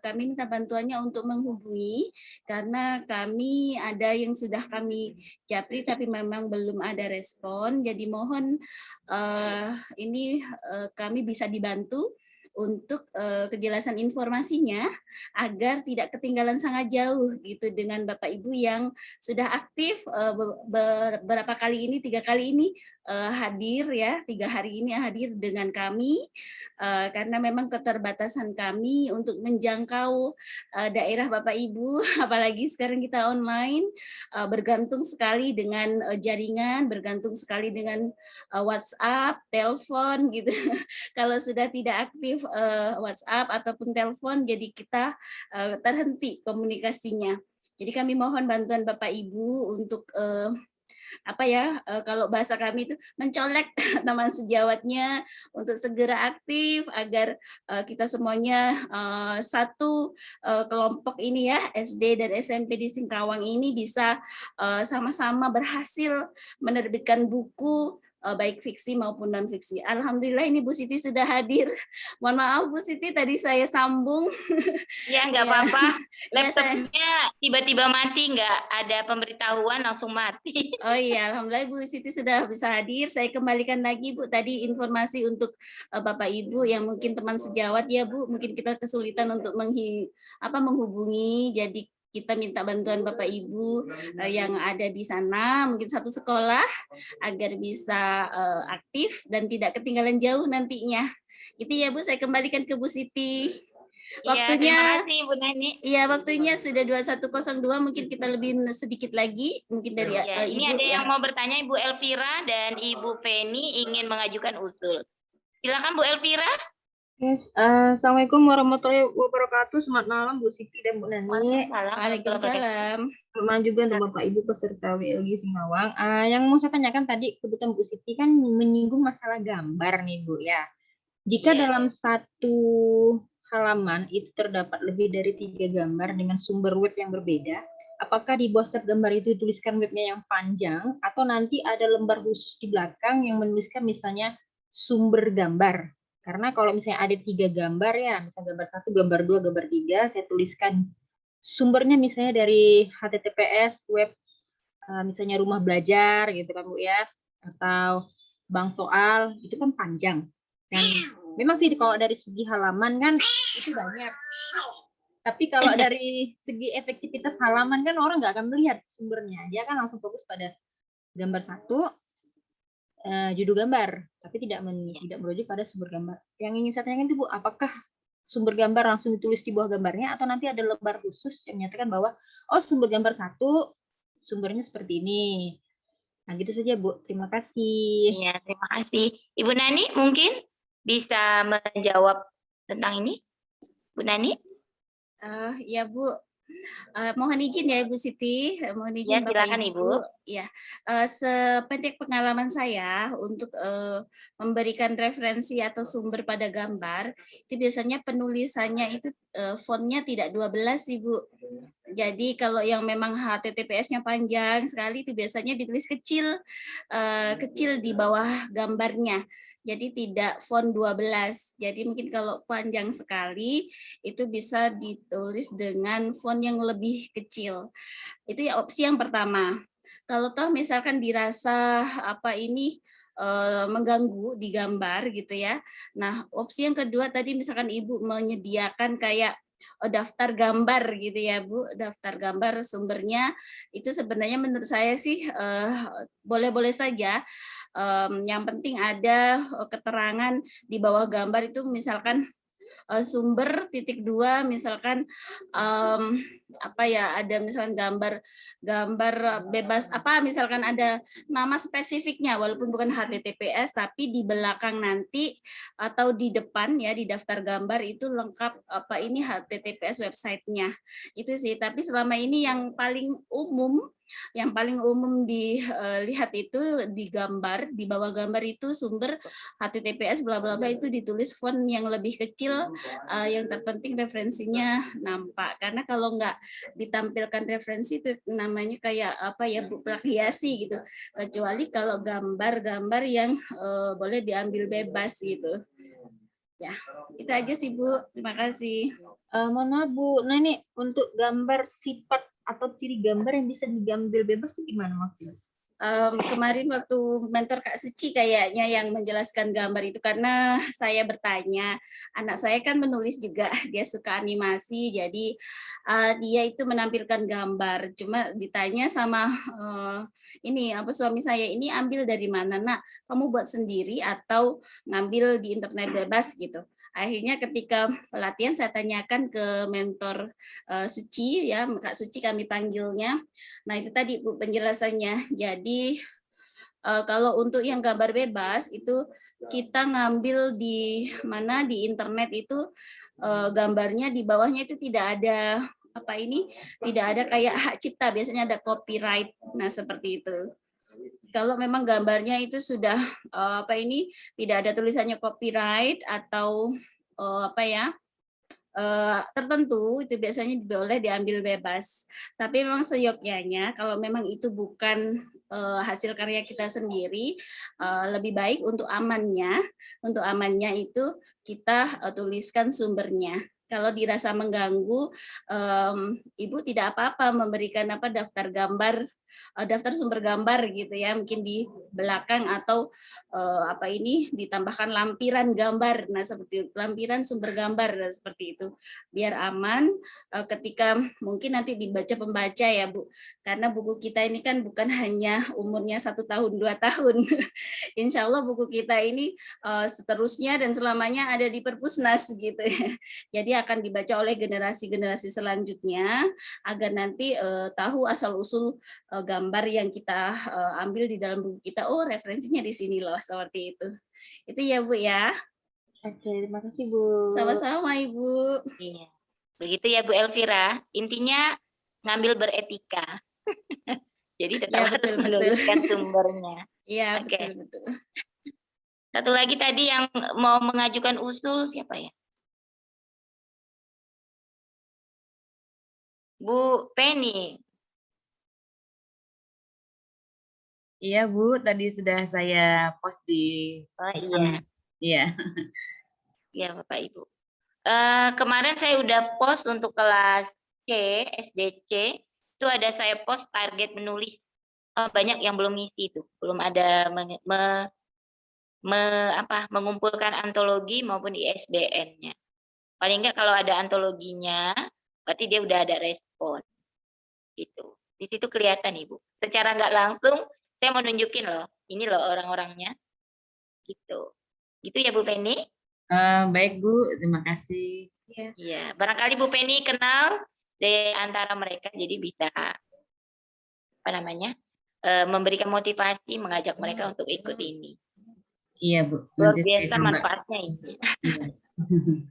kami minta bantuannya untuk menghubungi karena kami ada yang sudah kami japri tapi memang belum ada respon. Jadi mohon ini kami bisa dibantu untuk kejelasan informasinya agar tidak ketinggalan sangat jauh gitu dengan Bapak Ibu yang sudah aktif beberapa kali ini, 3 kali ini hadir ya, 3 hari ini hadir dengan kami karena memang keterbatasan kami untuk menjangkau daerah Bapak Ibu, apalagi sekarang kita online, bergantung sekali dengan jaringan, bergantung sekali dengan WhatsApp, telepon gitu. Kalau sudah tidak aktif WhatsApp ataupun telepon, jadi kita terhenti komunikasinya. Jadi kami mohon bantuan Bapak Ibu untuk kalau bahasa kami itu mencolek teman sejawatnya untuk segera aktif agar kita semuanya satu kelompok ini ya, SD dan SMP di Singkawang ini bisa sama-sama berhasil menerbitkan buku baik fiksi maupun non fiksi. Alhamdulillah ini Bu Siti sudah hadir. Mohon maaf Bu Siti tadi saya sambung. Ya nggak Ya. apa-apa. Ya, saya- Laptopnya tiba-tiba mati, nggak ada pemberitahuan langsung mati. Oh iya, alhamdulillah Bu Siti sudah bisa hadir. Saya kembalikan lagi Bu tadi informasi untuk Bapak Ibu yang mungkin teman sejawat ya Bu, mungkin kita kesulitan untuk menghubungi. Jadi kita minta bantuan Bapak Ibu yang ada di sana, mungkin satu sekolah agar bisa aktif dan tidak ketinggalan jauh nantinya. Itu ya Bu, saya kembalikan ke Bu Siti. Iya, terima kasih Bu Nani. Iya, waktunya sudah 21.02, mungkin kita lebih sedikit lagi mungkin dari Ya, ini Ibu ada ya. yang mau bertanya, Ibu Elvira dan Ibu Feni ingin mengajukan usul. Silakan Bu Elvira. Yes, Assalamualaikum warahmatullahi wabarakatuh. Selamat malam Bu Siti dan Bu Nani. Waalaikumsalam. Selamat malam juga untuk Bapak Ibu peserta WLG Singawang. Yang mau saya tanyakan tadi, kebetulan Bu Siti kan menyinggung masalah gambar nih Bu ya. Jika dalam satu halaman itu terdapat lebih dari 3 gambar dengan sumber web yang berbeda, apakah di bawah setiap gambar itu dituliskan webnya yang panjang atau nanti ada lembar khusus di belakang yang menuliskan misalnya sumber gambar? Karena kalau misalnya ada 3 gambar ya, misalnya gambar 1, gambar 2, gambar 3, saya tuliskan sumbernya misalnya dari HTTPS web misalnya rumah belajar gitu kan Bu ya, atau bank soal, itu kan panjang. Dan memang sih kalau dari segi halaman kan itu banyak. Tapi kalau dari segi efektivitas halaman kan orang nggak akan melihat sumbernya. Dia kan langsung fokus pada gambar 1, judul gambar, tapi tidak merujuk pada sumber gambar. Yang ingin saya tanyakan itu Bu, apakah sumber gambar langsung ditulis di bawah gambarnya atau nanti ada lembar khusus yang menyatakan bahwa oh sumber gambar 1 sumbernya seperti ini. Nah gitu saja Bu, terima kasih. Iya, terima kasih. Ibu Nani mungkin bisa menjawab tentang ini, Bu Nani? Ya Bu, mohon izin ya Ibu Siti, mohon izin Ya, Bapak silakan, Ibu. Ya, sependek pengalaman saya untuk memberikan referensi atau sumber pada gambar, itu biasanya penulisannya itu fontnya tidak 12 Ibu. Jadi kalau yang memang HTTPS-nya panjang sekali itu biasanya ditulis kecil di bawah gambarnya. Jadi tidak font 12. Jadi mungkin kalau panjang sekali itu bisa ditulis dengan font yang lebih kecil. Itu ya opsi yang pertama. Kalau toh misalkan dirasa mengganggu di gambar gitu ya. Nah, opsi yang kedua tadi misalkan Ibu menyediakan kayak daftar gambar gitu ya Bu, daftar gambar sumbernya itu sebenarnya menurut saya sih boleh-boleh saja. Yang penting ada keterangan di bawah gambar itu misalkan sumber .2 misalkan ada misalkan gambar bebas misalkan ada nama spesifiknya walaupun bukan HTTPS tapi di belakang nanti atau di depan ya di daftar gambar itu lengkap HTTPS websitenya itu sih. Tapi selama ini yang paling umum dilihat itu di gambar, di bawah gambar itu sumber HTTPS bla bla bla itu ditulis font yang lebih kecil, yang terpenting referensinya nampak. Karena kalau nggak ditampilkan referensi itu namanya kayak plagiasi gitu. Kecuali kalau gambar-gambar yang boleh diambil bebas gitu. Ya, itu aja sih Bu. Terima kasih. Mohon maaf Bu, nah ini untuk gambar sifat atau ciri gambar yang bisa diambil bebas itu gimana maksudnya? Kemarin waktu mentor Kak Suci kayaknya yang menjelaskan gambar itu karena saya bertanya, anak saya kan menulis juga, dia suka animasi, jadi dia itu menampilkan gambar. Cuma ditanya sama suami saya, ini ambil dari mana Nak? Kamu buat sendiri atau ngambil di internet bebas gitu? Akhirnya ketika pelatihan saya tanyakan ke mentor Suci ya, Kak Suci kami panggilnya. Nah itu tadi Bu penjelasannya. Jadi kalau untuk yang gambar bebas itu kita ngambil di mana di internet itu gambarnya di bawahnya itu tidak ada tidak ada kayak hak cipta, biasanya ada copyright. Nah seperti itu. Kalau memang gambarnya itu sudah tidak ada tulisannya copyright atau tertentu itu biasanya boleh diambil bebas. Tapi memang seyogyanya kalau memang itu bukan hasil karya kita sendiri, lebih baik untuk amannya itu kita tuliskan sumbernya. Kalau dirasa mengganggu, Ibu tidak apa-apa memberikan daftar gambar, daftar sumber gambar gitu ya, mungkin di belakang atau ditambahkan lampiran gambar. Nah, seperti lampiran sumber gambar seperti itu, biar aman ketika mungkin nanti dibaca pembaca ya Bu, karena buku kita ini kan bukan hanya umurnya 1 tahun 2 tahun. Insya Allah buku kita ini seterusnya dan selamanya ada di Perpusnas gitu ya. Jadi akan dibaca oleh generasi-generasi selanjutnya agar nanti tahu asal-usul gambar yang kita ambil di dalam buku kita. Oh, referensinya di sini loh, seperti itu. Itu ya Bu ya. Oke, terima kasih Bu. Sama-sama Ibu. Iya. Begitu ya Bu Elvira. Intinya ngambil beretika. Jadi tetap harus menuliskan sumbernya. Iya, Oke. betul. Satu lagi tadi yang mau mengajukan usul siapa ya? Bu Penny. Iya Bu, tadi sudah saya post di iya. Iya. Iya Bapak Ibu. Kemarin saya udah post untuk kelas C, SDC, itu ada saya post target menulis. Banyak yang belum ngisi itu, belum ada mengumpulkan antologi maupun ISBN-nya. Paling enggak kalau ada antologinya, berarti dia udah ada respon. Gitu. Di situ kelihatan Ibu. Secara nggak langsung saya mau nunjukin loh, ini loh orang-orangnya. Gitu. Gitu ya Bu Penny? Baik Bu, terima kasih. Iya, barangkali Bu Penny kenal di antara mereka, jadi bisa memberikan motivasi, mengajak mereka untuk ikut ini. Iya Bu. Luar biasa manfaatnya ini.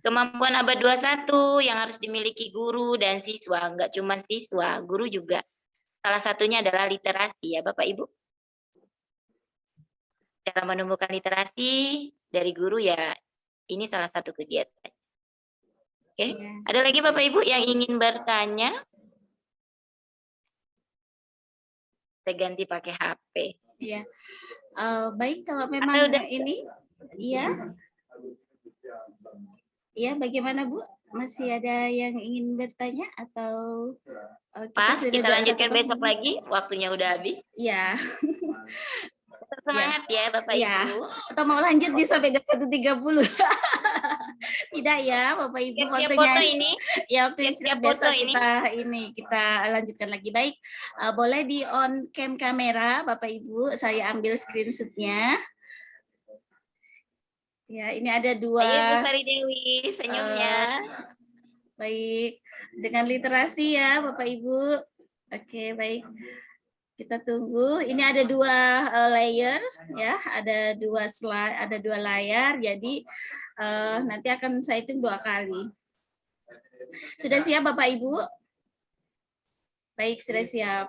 Kemampuan abad 21 yang harus dimiliki guru dan siswa, enggak cuma siswa, guru juga. Salah satunya adalah literasi ya Bapak Ibu. Cara menumbuhkan literasi dari guru ya, ini salah satu kegiatan. Oke, ada lagi Bapak Ibu yang ingin bertanya? Saya ganti pakai HP. Iya. Baik, kalau memang ini, iya. Iya, bagaimana Bu? Masih ada yang ingin bertanya atau Kita lanjutkan besok lagi, waktunya udah habis. Iya. Semangat ya Bapak Ibu. Atau mau lanjut di sampai 21.30. Tidak ya Bapak Ibu, waktunya ini. Ya, waktu siap besok kita lanjutkan lagi. Baik, boleh di on cam kamera Bapak Ibu, saya ambil screenshotnya. Ya, ini ada 2. Ayo Bu Sari Dewi, senyumnya. Baik, dengan literasi ya Bapak Ibu. Oke, baik. Kita tunggu. Ini ada 2 layer ya, ada 2 slide, ada 2 layar. Jadi nanti akan saya hitung 2 kali. Sudah siap Bapak Ibu? Baik, sudah siap.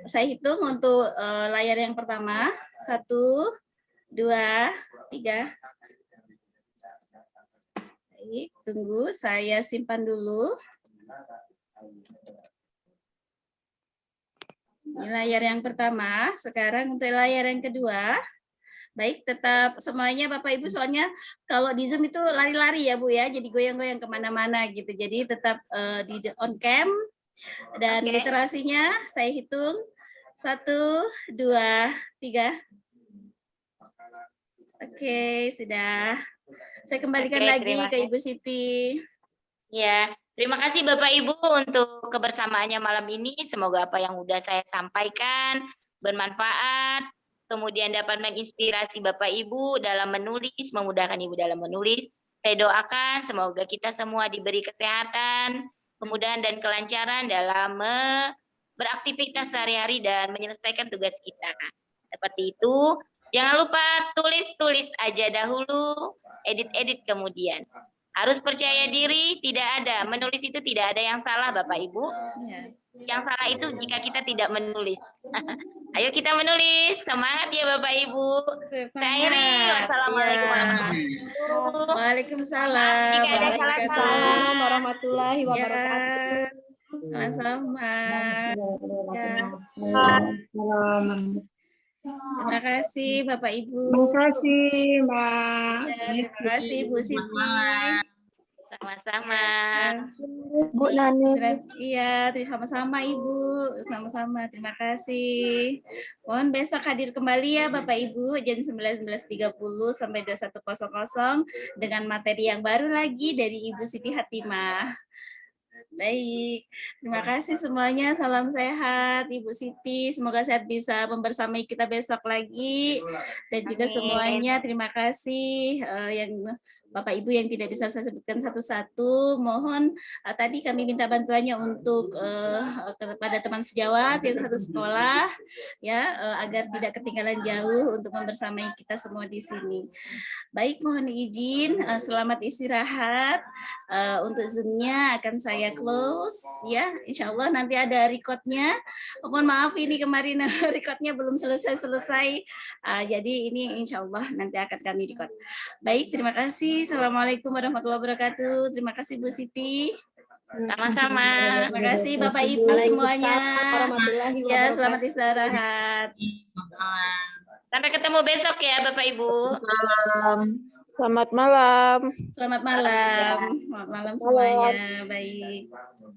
Saya hitung untuk layar yang pertama. 1, 2, 3. Baik, tunggu, saya simpan dulu. Ini layar yang pertama, sekarang untuk layar yang kedua. Baik, tetap semuanya Bapak Ibu, soalnya kalau di Zoom itu lari-lari ya Bu ya, jadi goyang-goyang kemana-mana gitu. Jadi tetap di on cam dan literasinya saya hitung 1, 2, 3. Oke, sudah. Saya kembalikan lagi ke Ibu Siti. Ya, terima kasih Bapak Ibu untuk kebersamaannya malam ini. Semoga apa yang sudah saya sampaikan bermanfaat, kemudian dapat menginspirasi Bapak Ibu dalam menulis, memudahkan Ibu dalam menulis. Saya doakan semoga kita semua diberi kesehatan, kemudahan dan kelancaran dalam beraktivitas sehari-hari dan menyelesaikan tugas kita. Seperti itu. Jangan lupa tulis-tulis aja dahulu, edit-edit kemudian. Harus percaya diri, tidak ada. Menulis itu tidak ada yang salah, Bapak Ibu. Yang salah itu jika kita tidak menulis. Ayo kita menulis. Semangat ya Bapak Ibu. Saya akhiri. Wassalamualaikum warahmatullahi wabarakatuh. Waalaikumsalam. Waalaikumsalam warahmatullahi wabarakatuh. Sama-sama. Ya. Terima kasih Bapak Ibu. Terima kasih Mbak. Ya, terima kasih Bu Siti. Sama-sama. Bu Nani. Iya, sama-sama Ibu. Sama-sama. Terima kasih. Mohon besok hadir kembali ya Bapak Ibu jam 19.30 sampai 21.00 dengan materi yang baru lagi dari Ibu Siti Hatimah. Baik, terima kasih semuanya. Salam sehat, Ibu Siti. Semoga sehat bisa membersamai kita besok lagi. Dan juga semuanya terima kasih yang Bapak Ibu yang tidak bisa saya sebutkan satu-satu. Mohon tadi kami minta bantuannya untuk kepada teman sejawat yang satu sekolah, ya agar tidak ketinggalan jauh untuk membersamai kita semua di sini. Baik, mohon izin. Selamat istirahat. Untuk Zoom-nya akan saya close ya. Insya Allah nanti ada record-nya. Mohon maaf ini kemarin record-nya belum selesai. Jadi ini insya Allah nanti akan kami record. Baik, terima kasih. Assalamualaikum warahmatullahi wabarakatuh. Terima kasih Bu Siti. Sama-sama. Terima kasih Bapak Ibu semuanya. warahmatullahi Ya, wabarakatuh. selamat istirahat. Sampai ketemu besok ya Bapak Ibu. Selamat malam. Selamat malam. Selamat malam semuanya. Baik.